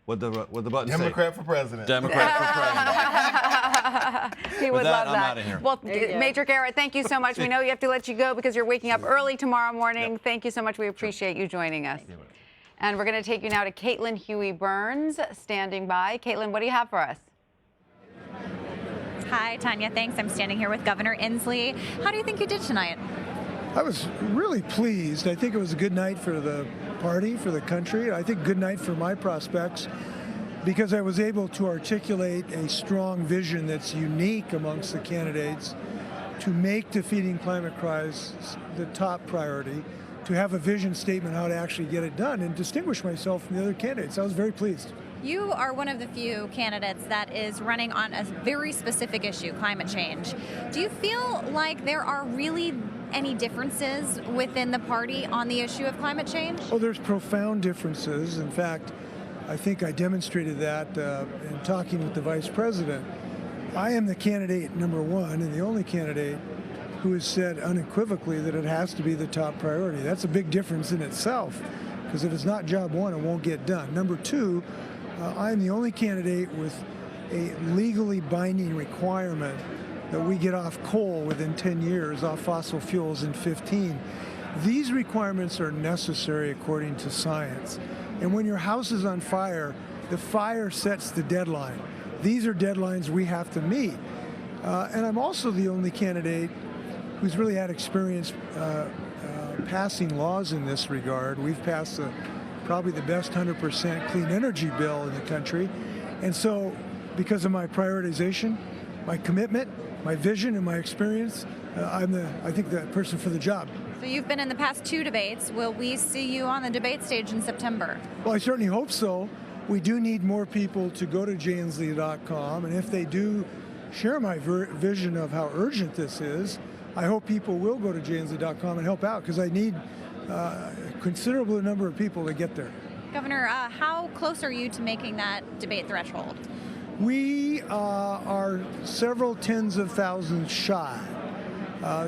What'd the button say? Democrat for president. Democrat for president. He would love I'm that. out of here. Well, Major Garrett, thank you so much. We know you have to let you go because you're waking up early tomorrow morning. Thank you so much. We appreciate you joining us. And we're going to take you now to Caitlin Huey-Burns standing by. Caitlin, what do you have for us? Hi, Tanya. Thanks. I'm standing here with Governor Inslee. How do you think you did tonight? I was really pleased. I think it was a good night for the party, for the country. I think good night for my prospects because I was able to articulate a strong vision that's unique amongst the candidates to make defeating climate crisis the top priority, to have a vision statement how to actually get it done and distinguish myself from the other candidates. I was very pleased. You are one of the few candidates that is running on a very specific issue, climate change. Do you feel like there are really any differences within the party on the issue of climate change? Oh, there's profound differences. In fact, I think I demonstrated that in talking with the vice president. I am the candidate #1 and the only candidate who has said unequivocally that it has to be the top priority. That's a big difference in itself, because if it's not job 1, it won't get done. #2, I'm the only candidate with a legally binding requirement that we get off coal within 10 years, off fossil fuels in 15. These requirements are necessary according to science. And when your house is on fire, the fire sets the deadline. These are deadlines we have to meet. And I'm also the only candidate who's really had experience passing laws in this regard. We've passed probably the best 100% clean energy bill in the country. And so, because of my prioritization, my commitment, my vision, and my experience, I think, the person for the job. So you've been in the past 2 debates. Will we see you on the debate stage in September? Well, I certainly hope so. We do need more people to go to jinslee.com, and if they do share my vision of how urgent this is, I hope people will go to jinslee.com and help out, because I need a considerable number of people to get there. Governor, how close are you to making that debate threshold? We are several tens of thousands shy,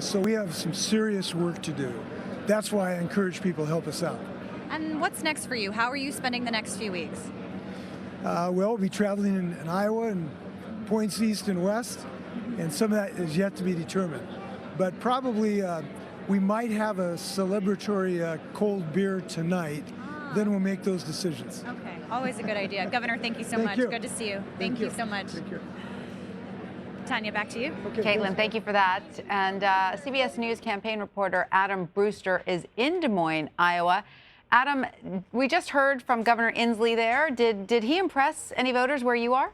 so we have some serious work to do. That's why I encourage people to help us out. And what's next for you? How are you spending the next few weeks? Well, we'll be traveling in Iowa and points east and west, and some of that is yet to be determined. But probably we might have a celebratory cold beer tonight. Then we'll make those decisions. Okay, always a good idea. Governor, thank you so much. Good to see you. Thank you so much. Thank you. Tanya, back to you. Okay, Caitlin, thank you for that. And CBS News campaign reporter Adam Brewster is in Des Moines, Iowa. Adam, we just heard from Governor Inslee there. Did he impress any voters where you are?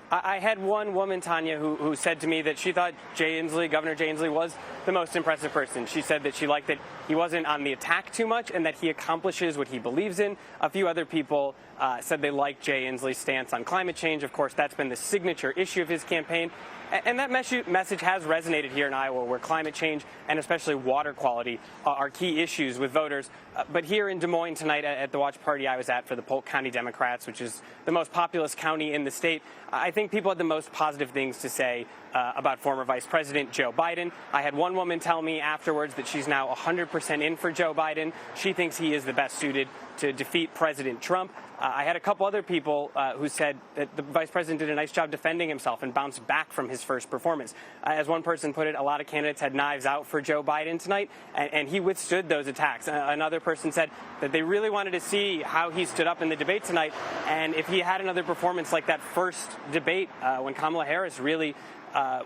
I had one woman, Tanya, who said to me that she thought Governor Jay Inslee was the most impressive person. She said that she liked that he wasn't on the attack too much and that he accomplishes what he believes in. A few other people said they liked Jay Inslee's stance on climate change. Of course, that's been the signature issue of his campaign. And that message has resonated here in Iowa, where climate change and especially water quality are key issues with voters. But here in Des Moines tonight at the watch party I was at for the Polk County Democrats, which is the most populous county in the state, I think people had the most positive things to say about former Vice President Joe Biden. I had one woman tell me afterwards that she's now 100% in for Joe Biden. She thinks he is the best suited to defeat President Trump. I had a couple other people who said that the vice president did a nice job defending himself and bounced back from his first performance. As one person put it, a lot of candidates had knives out for Joe Biden tonight, and he withstood those attacks. Another person said that they really wanted to see how he stood up in the debate tonight, and if he had another performance like that first debate when Kamala Harris really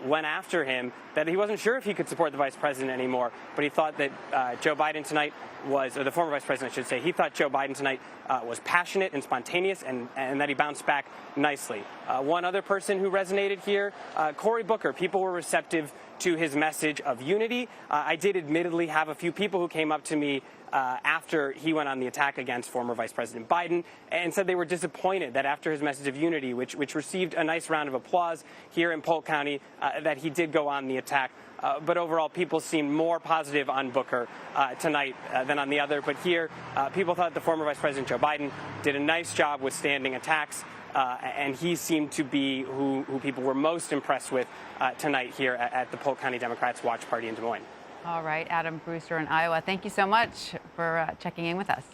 went after him, that he wasn't sure if he could support the vice president anymore. But he thought that Joe Biden tonight was, or the former vice president, I should say, he thought Joe Biden tonight was passionate and spontaneous, and that he bounced back nicely. One other person who resonated here, Cory Booker. People were receptive to his message of unity. I did admittedly have a few people who came up to me after he went on the attack against former Vice President Biden and said they were disappointed that after his message of unity, which received a nice round of applause here in Polk County, that he did go on the attack. But overall, people seemed more positive on Booker tonight than on the other. But here, people thought the former Vice President Joe Biden did a nice job withstanding attacks. And he seemed to be who people were most impressed with tonight here at the Polk County Democrats watch party in Des Moines. All right, Adam Brewster in Iowa, thank you so much for checking in with us.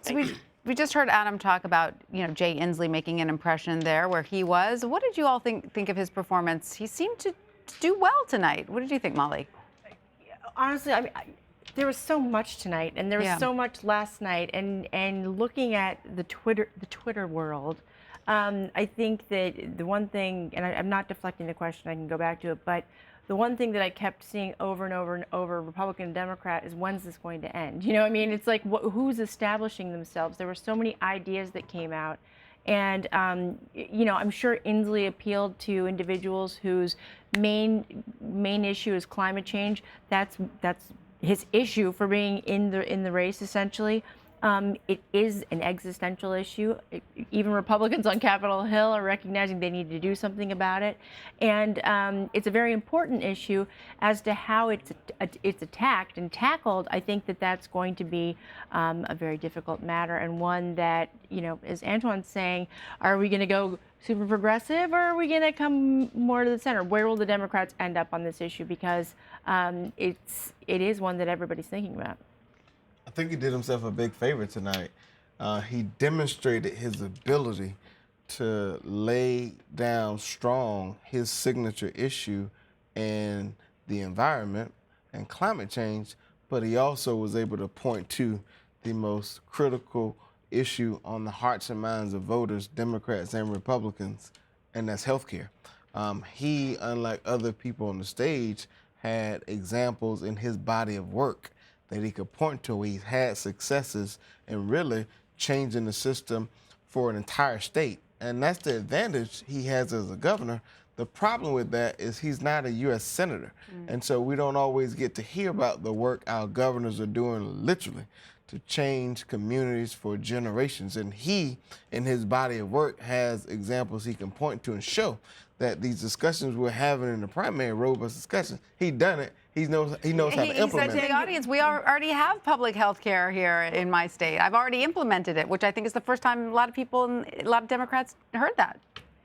So we just heard Adam talk about, Jay Inslee making an impression there where he was. What did you all think of his performance? He seemed to do well tonight. What did you think, Molly? Honestly, I mean, there was so much tonight, and there was so much last night. And looking at the Twitter world, I think that the one thing, and I'm not deflecting the question, I can go back to it, but the one thing that I kept seeing over and over and over, Republican and Democrat, is when's this going to end? You know what I mean? It's like, who's establishing themselves? There were so many ideas that came out. And, I'm sure Inslee appealed to individuals whose main issue is climate change. That's his issue for being in the race, essentially. It is an existential issue. Even Republicans on Capitol Hill are recognizing they need to do something about it. And it's a very important issue as to how it's attacked and tackled. I think that's going to be a very difficult matter, and one that, as Antjuan's saying, are we going to go super progressive or are we going to come more to the center? Where will the Democrats end up on this issue? Because it is one that everybody's thinking about. I think he did himself a big favor tonight. He demonstrated his ability to lay down strong his signature issue in the environment and climate change, but he also was able to point to the most critical issue on the hearts and minds of voters, Democrats and Republicans, and that's healthcare. He, unlike other people on the stage, had examples in his body of work that he could point to where he's had successes and really changing the system for an entire state. And that's the advantage he has as a governor. The problem with that is he's not a U.S. senator. And so we don't always get to hear about the work our governors are doing literally to change communities for generations. And he, in his body of work, has examples he can point to and show that these discussions we're having in the primary, robust discussions, he done it. He knows how to implement He said to the audience, we already have public health care here in my state. I've already implemented it, which I think is the first time a lot of Democrats heard that.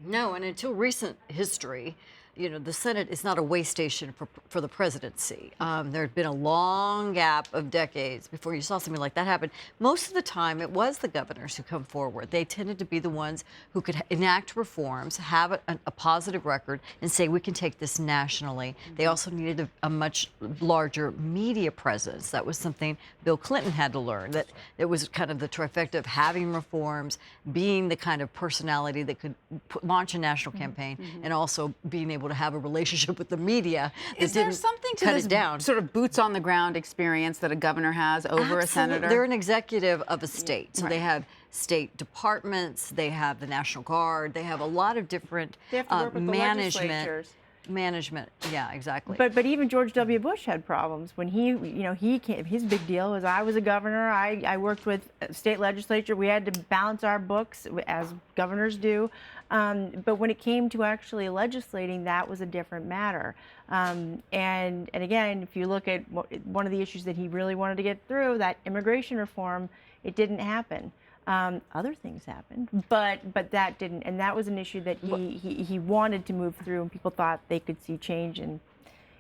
No, and until recent history, you know, the Senate is not a way station for the presidency. There had been a long gap of decades before you saw something like that happen. Most of the time, it was the governors who come forward. They tended to be the ones who could enact reforms, have a positive record, and say, we can take this nationally. They also needed a much larger media presence. That was something Bill Clinton had to learn, that it was kind of the trifecta of having reforms, being the kind of personality that could launch a national campaign, and also being able to have a relationship with the media. Is there something to this sort of boots on the ground experience that a governor has over a senator? They're an executive of a state. So they have state departments, they have the National Guard, they have a lot of different They have to work with the legislatures. Management, yeah, exactly. But even George W. Bush had problems when he came. His big deal was, I was a governor. I worked with state legislature. We had to balance our books as governors do. But when it came to actually legislating, that was a different matter. And again, if you look at one of the issues that he really wanted to get through, that immigration reform, it didn't happen. Other things happened, but that didn't, and that was an issue that he wanted to move through, and people thought they could see change, and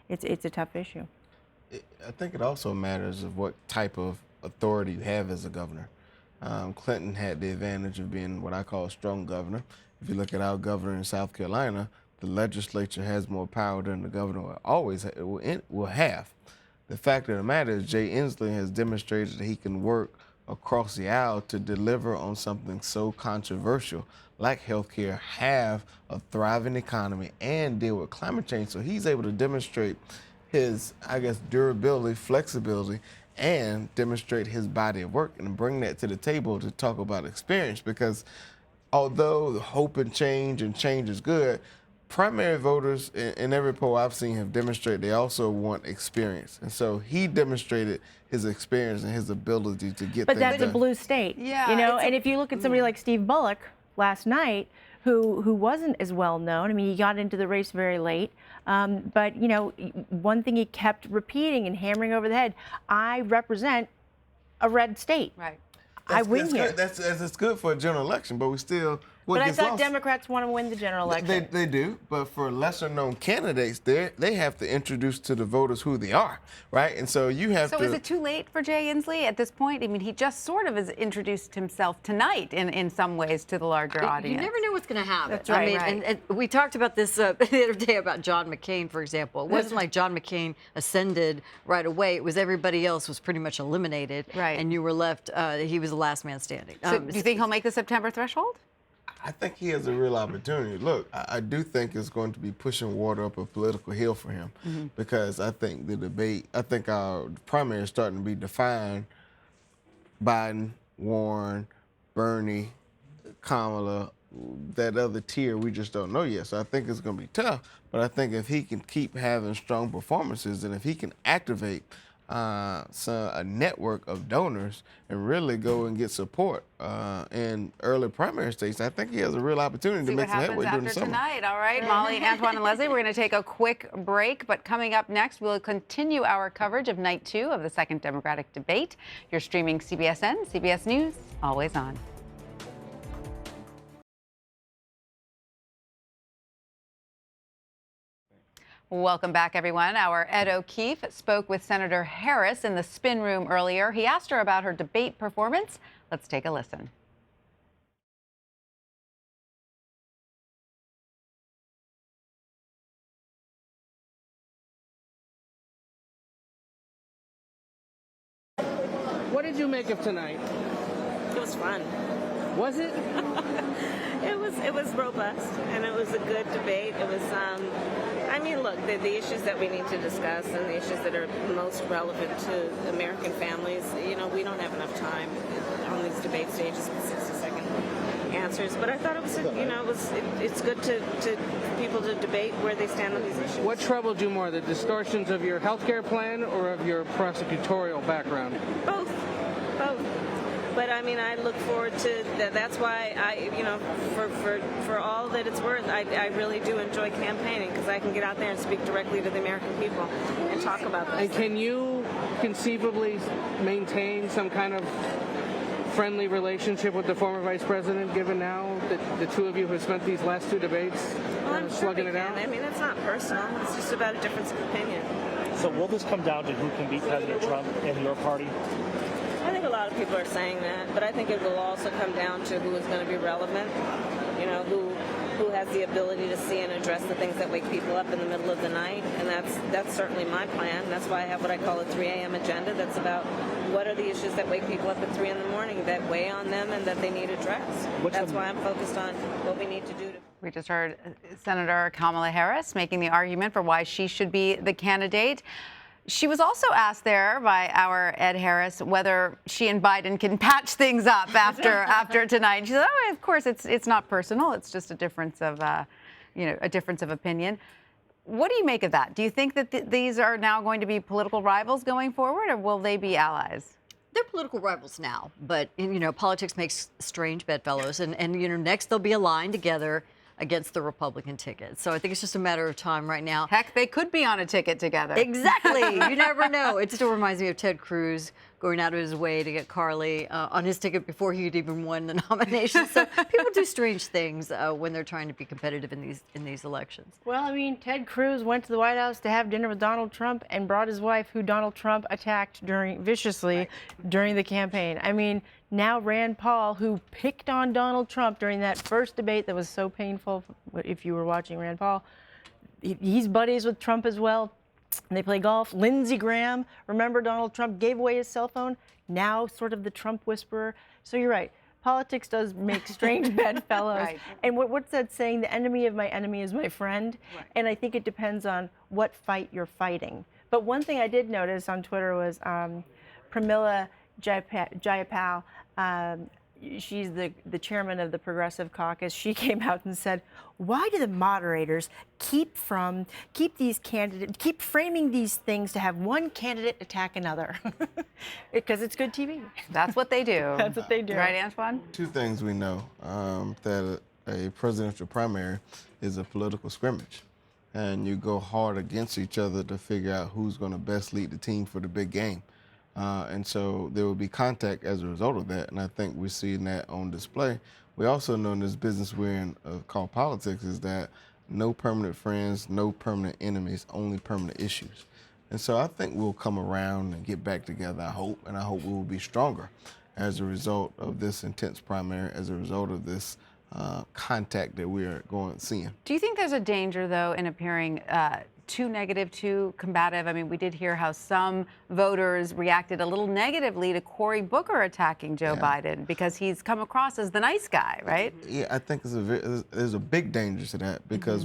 it's a tough issue. I think it also matters of what type of authority you have as a governor. Clinton had the advantage of being what I call a strong governor. If you look at our governor in South Carolina, the legislature has more power than the governor will have. The fact of the matter is Jay Inslee has demonstrated that he can work across the aisle to deliver on something so controversial like healthcare, have a thriving economy, and deal with climate change. So he's able to demonstrate his, I guess, durability, flexibility, and demonstrate his body of work and bring that to the table to talk about experience. Because although the hope and change is good, primary voters in every poll I've seen have demonstrated they also want experience. And so he demonstrated his experience and his ability to get things done. But that's a blue state, yeah, you know. And if you look at somebody like Steve Bullock last night, who wasn't as well known. I mean, he got into the race very late. But, you know, one thing he kept repeating and hammering over the head, I represent a red state. Right. I win here. Good. That's good for a general election, but we still. But I thought Democrats want to win the general election. They do, but for lesser-known candidates, they have to introduce to the voters who they are, right? And so you have to. So is it too late for Jay Inslee at this point? I mean, he just sort of has introduced himself tonight in some ways to the larger audience. You never know what's going to happen. That's right. I mean, and we talked about this the other day about John McCain, for example. It wasn't like John McCain ascended right away. It was everybody else was pretty much eliminated, right? And you were left. He was the last man standing. So do you think he'll make the September threshold? I think he has a real opportunity. Look, I do think it's going to be pushing water up a political hill for him, because I think our primary is starting to be defined. Biden, Warren, Bernie, Kamala, that other tier, we just don't know yet. So I think it's going to be tough. But I think if he can keep having strong performances and if he can activate a network of donors and really go and get support in early primary states, I think he has a real opportunity to make some headway during the summer. Tonight. All right, Molly, Antjuan, and Leslie, we're going to take a quick break, but coming up next, we'll continue our coverage of night 2 of the second Democratic debate. You're streaming CBSN, CBS News, always on. Welcome back, everyone. Our Ed O'Keefe spoke with Senator Harris in the spin room earlier. He asked her about her debate performance. Let's take a listen. What did you make of tonight? It was fun. Was it? It was robust, and it was a good debate. It was, I mean, look, the issues that we need to discuss and the issues that are most relevant to American families, you know, we don't have enough time on these debate stages with 60-second answers. But I thought it was, you know, it's good to people to debate where they stand on these issues. What troubled you more, the distortions of your health care plan or of your prosecutorial background? Both. But I mean, I look forward to that. That's why you know, for all that it's worth, I really do enjoy campaigning because I can get out there and speak directly to the American people and talk about this. And can you conceivably maintain some kind of friendly relationship with the former vice president, given now that the two of you have spent these last two debates slugging it out? I mean, it's not personal. It's just about a difference of opinion. So will this come down to who can beat President Trump in your party? I think a lot of people are saying that, but I think it will also come down to who is going to be relevant, you know, who has the ability to see and address the things that wake people up in the middle of the night, and that's certainly my plan. That's why I have what I call a 3 a.m. agenda that's about what are the issues that wake people up at 3 in the morning that weigh on them and that they need addressed. That's why I'm focused on what we need to do. We just heard Senator Kamala Harris making the argument for why she should be the candidate. She was also asked there by our Ed Harris whether she and Biden can patch things up after tonight. She said, "Oh, of course, it's not personal. It's just a difference of, a difference of opinion." What do you make of that? Do you think that these are now going to be political rivals going forward, or will they be allies? They're political rivals now, but you know, politics makes strange bedfellows, and you know, next they'll be aligned together against the Republican ticket. So I think it's just a matter of time right now. Heck, they could be on a ticket together. Exactly. You never know. It still reminds me of Ted Cruz going out of his way to get Carly on his ticket before he'd even won the nomination. So people do strange things when they're trying to be competitive in these elections. Well, I mean, Ted Cruz went to the White House to have dinner with Donald Trump and brought his wife, who Donald Trump attacked viciously during the campaign. I mean, now Rand Paul, who picked on Donald Trump during that first debate that was so painful, if you were watching Rand Paul, he's buddies with Trump as well. And they play golf. Lindsey Graham, remember Donald Trump gave away his cell phone? Now sort of the Trump whisperer. So you're right. Politics does make strange bedfellows. Right. And what's that saying? The enemy of my enemy is my friend. Right. And I think it depends on what fight you're fighting. But one thing I did notice on Twitter was Pramila Jayapal, she's the chairman of the Progressive Caucus. She came out and said, "Why do the moderators keep framing these things to have one candidate attack another?" Because it's good TV. That's what they do. That's what they do. Right, Antjuan? Two things we know, that a presidential primary is a political scrimmage. And you go hard against each other to figure out who's going to best lead the team for the big game. And so there will be contact as a result of that, and I think we're seeing that on display. We also know in this business we're in called politics is that no permanent friends, no permanent enemies, only permanent issues. And so I think we'll come around and get back together, I hope, and I hope we will be stronger as a result of this intense primary, as a result of this contact that we're seeing. Do you think there's a danger, though, in appearing too negative, too combative? I mean, we did hear how some voters reacted a little negatively to Cory Booker attacking Joe Biden because he's come across as the nice guy, right? Yeah, I think there's a big danger to that because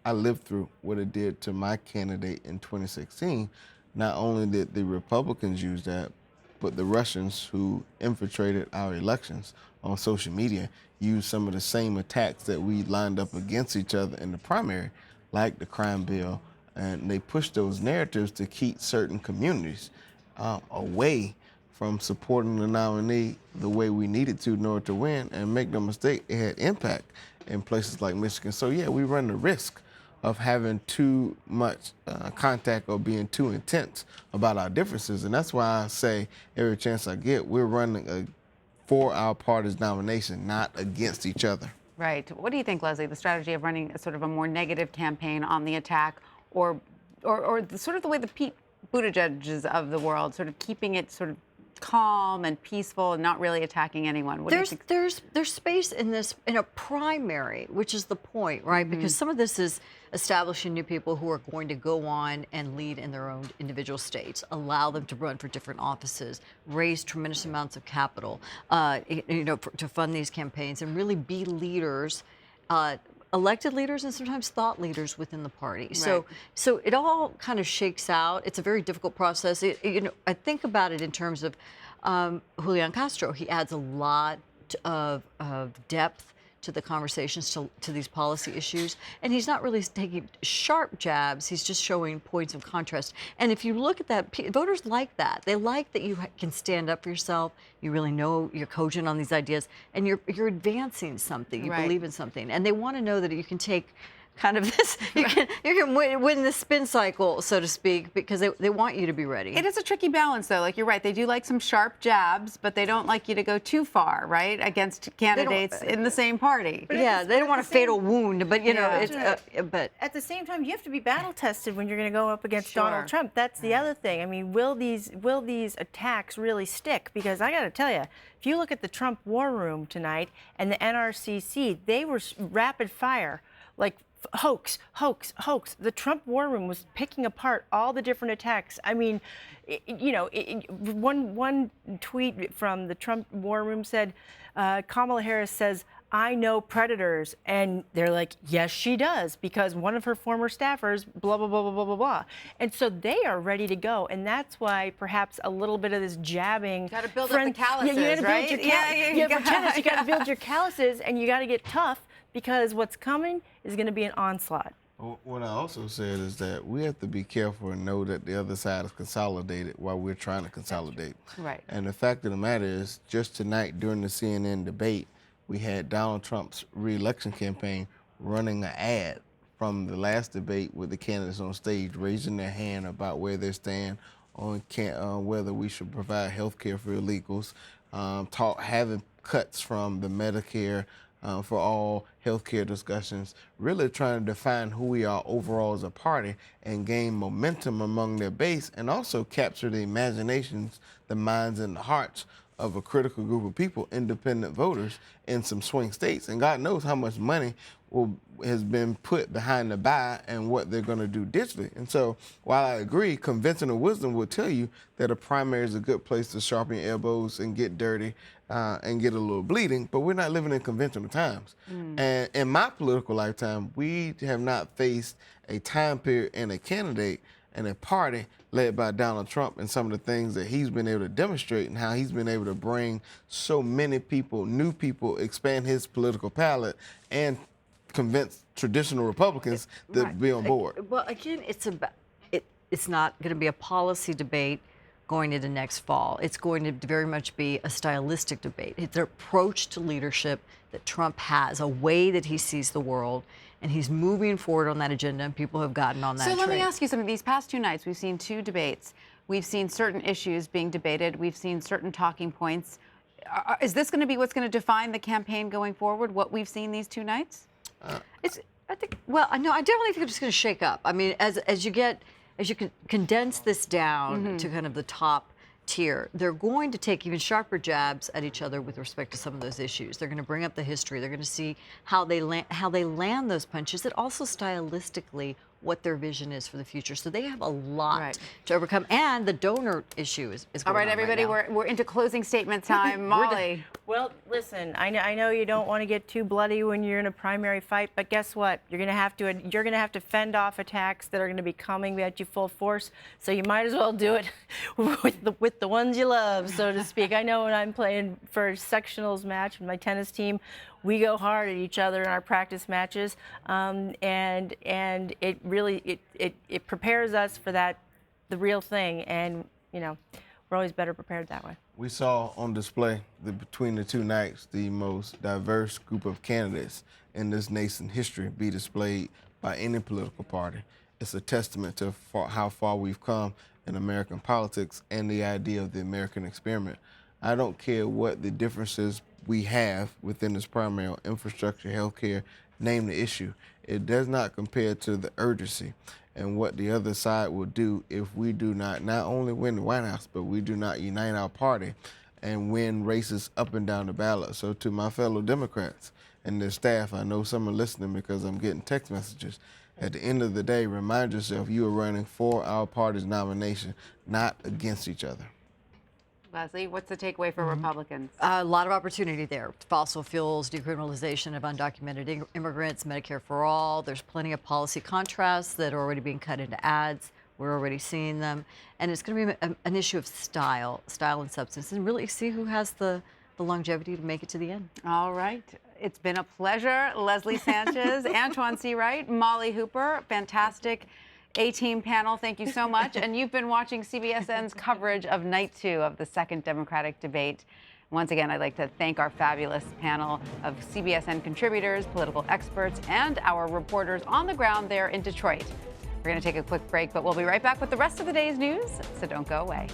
I lived through what it did to my candidate in 2016. Not only did the Republicans use that, but the Russians who infiltrated our elections on social media used some of the same attacks that we lined up against each other in the primary, like the crime bill, and they pushed those narratives to keep certain communities away from supporting the nominee the way we needed to in order to win. And make no mistake, it had impact in places like Michigan. So yeah, we run the risk of having too much contact or being too intense about our differences. And that's why I say every chance I get, we're running for our party's nomination, not against each other. Right. What do you think, Leslie, the strategy of running a sort of a more negative campaign on the attack or sort of the way the Pete Buttigieg's of the world, sort of keeping it sort of calm and peaceful and not really attacking anyone. What do you think? There's space in this, in a primary, which is the point, right? Because some of this is establishing new people who are going to go on and lead in their own individual states, allow them to run for different offices, raise tremendous amounts of capital, to fund these campaigns and really be leaders, elected leaders and sometimes thought leaders within the party. Right. So it all kind of shakes out. It's a very difficult process. I think about it in terms of Julian Castro. He adds a lot of depth to the conversations, to these policy issues. And he's not really taking sharp jabs. He's just showing points of contrast. And if you look at that, voters like that. They like that you can stand up for yourself. You really know you're cogent on these ideas, and you're advancing something. You believe in something. And they want to know that you can take kind of this, you can win the spin cycle, so to speak, because they want you to be ready. It is a tricky balance, though. Like, you're right. They do like some sharp jabs, but they don't like you to go too far, right, against candidates in the same party. Yeah, they don't want a fatal wound, but, you know, but at the same time, you have to be battle-tested when you're going to go up against Donald Trump. That's the other thing. I mean, will these attacks really stick? Because I got to tell you, if you look at the Trump war room tonight and the NRCC, they were rapid fire, like, hoax. The Trump war room was picking apart all the different attacks. I mean, one tweet from the Trump war room said, Kamala Harris says, "I know predators," and they're like, yes, she does, because one of her former staffers, blah, blah, blah, blah, blah, blah, blah. And so they are ready to go, and that's why perhaps a little bit of this jabbing. Got to build up the calluses, right? for tennis, you got to build your calluses, and you got to get tough, because what's coming is going to be an onslaught. What I also said is that we have to be careful and know that the other side is consolidated while we're trying to consolidate. Right. And the fact of the matter is, just tonight during the CNN debate, we had Donald Trump's re-election campaign running an ad from the last debate with the candidates on stage raising their hand about where they stand on whether we should provide health care for illegals, having cuts from the Medicare for all healthcare discussions, really trying to define who we are overall as a party and gain momentum among their base, and also capture the imaginations, the minds, and the hearts of a critical group of people, independent voters in some swing states. And God knows how much money has been put behind the buy and what they're going to do digitally. And so while I agree, conventional wisdom will tell you that a primary is a good place to sharpen your elbows and get dirty and get a little bleeding, but we're not living in conventional times. And in my political lifetime, we have not faced a time period and a candidate and a party led by Donald Trump and some of the things that he's been able to demonstrate and how he's been able to bring so many people, new people, expand his political palette and convince traditional Republicans to be on board. Well, again, it's not going to be a policy debate going into next fall. It's going to very much be a stylistic debate. It's an approach to leadership that Trump has, a way that he sees the world, and he's moving forward on that agenda, and people have gotten on that train. So let me ask you something. These past two nights, we've seen two debates. We've seen certain issues being debated. We've seen certain talking points. Is this going to be what's going to define the campaign going forward, what we've seen these two nights? I definitely think it's going to shake up. I mean, as you can condense this down to kind of the top tier, they're going to take even sharper jabs at each other with respect to some of those issues. They're going to bring up the history. They're going to see how they land those punches, and also stylistically what their vision is for the future. So they have a lot to overcome, and the donor issue is going all right, on everybody. right now. We're into closing statement time. Molly. Well, listen, I know you don't want to get too bloody when you're in a primary fight, but guess what? You're going to have to fend off attacks that are going to be coming at you full force. So you might as well do it with the ones you love, so to speak. I know when I'm playing for a sectionals match with my tennis team, we go hard at each other in our practice matches, and it really it prepares us for the real thing, and we're always better prepared that way. We saw on display between the two nights the most diverse group of candidates in this nascent history be displayed by any political party. It's a testament to how far we've come in American politics and the idea of the American experiment. I don't care what the differences we have within this primary on infrastructure, healthcare, name the issue. It does not compare to the urgency and what the other side will do if we do not only win the White House, but we do not unite our party and win races up and down the ballot. So to my fellow Democrats and their staff, I know some are listening because I'm getting text messages. At the end of the day, remind yourself you are running for our party's nomination, not against each other. Leslie, what's the takeaway for Republicans? A lot of opportunity there. Fossil fuels, decriminalization of undocumented immigrants, Medicare for all. There's plenty of policy contrasts that are already being cut into ads. We're already seeing them. And it's going to be an issue of style and substance, and really see who has the longevity to make it to the end. All right. It's been a pleasure. Leslie Sanchez, Antjuan Seawright, Molly Hooper, fantastic A-team panel. Thank you so much. And you've been watching CBSN's coverage of night 2 of the second Democratic debate. Once again, I'd like to thank our fabulous panel of CBSN contributors, political experts, and our reporters on the ground there in Detroit. We're going to take a quick break, but we'll be right back with the rest of the day's news, so don't go away.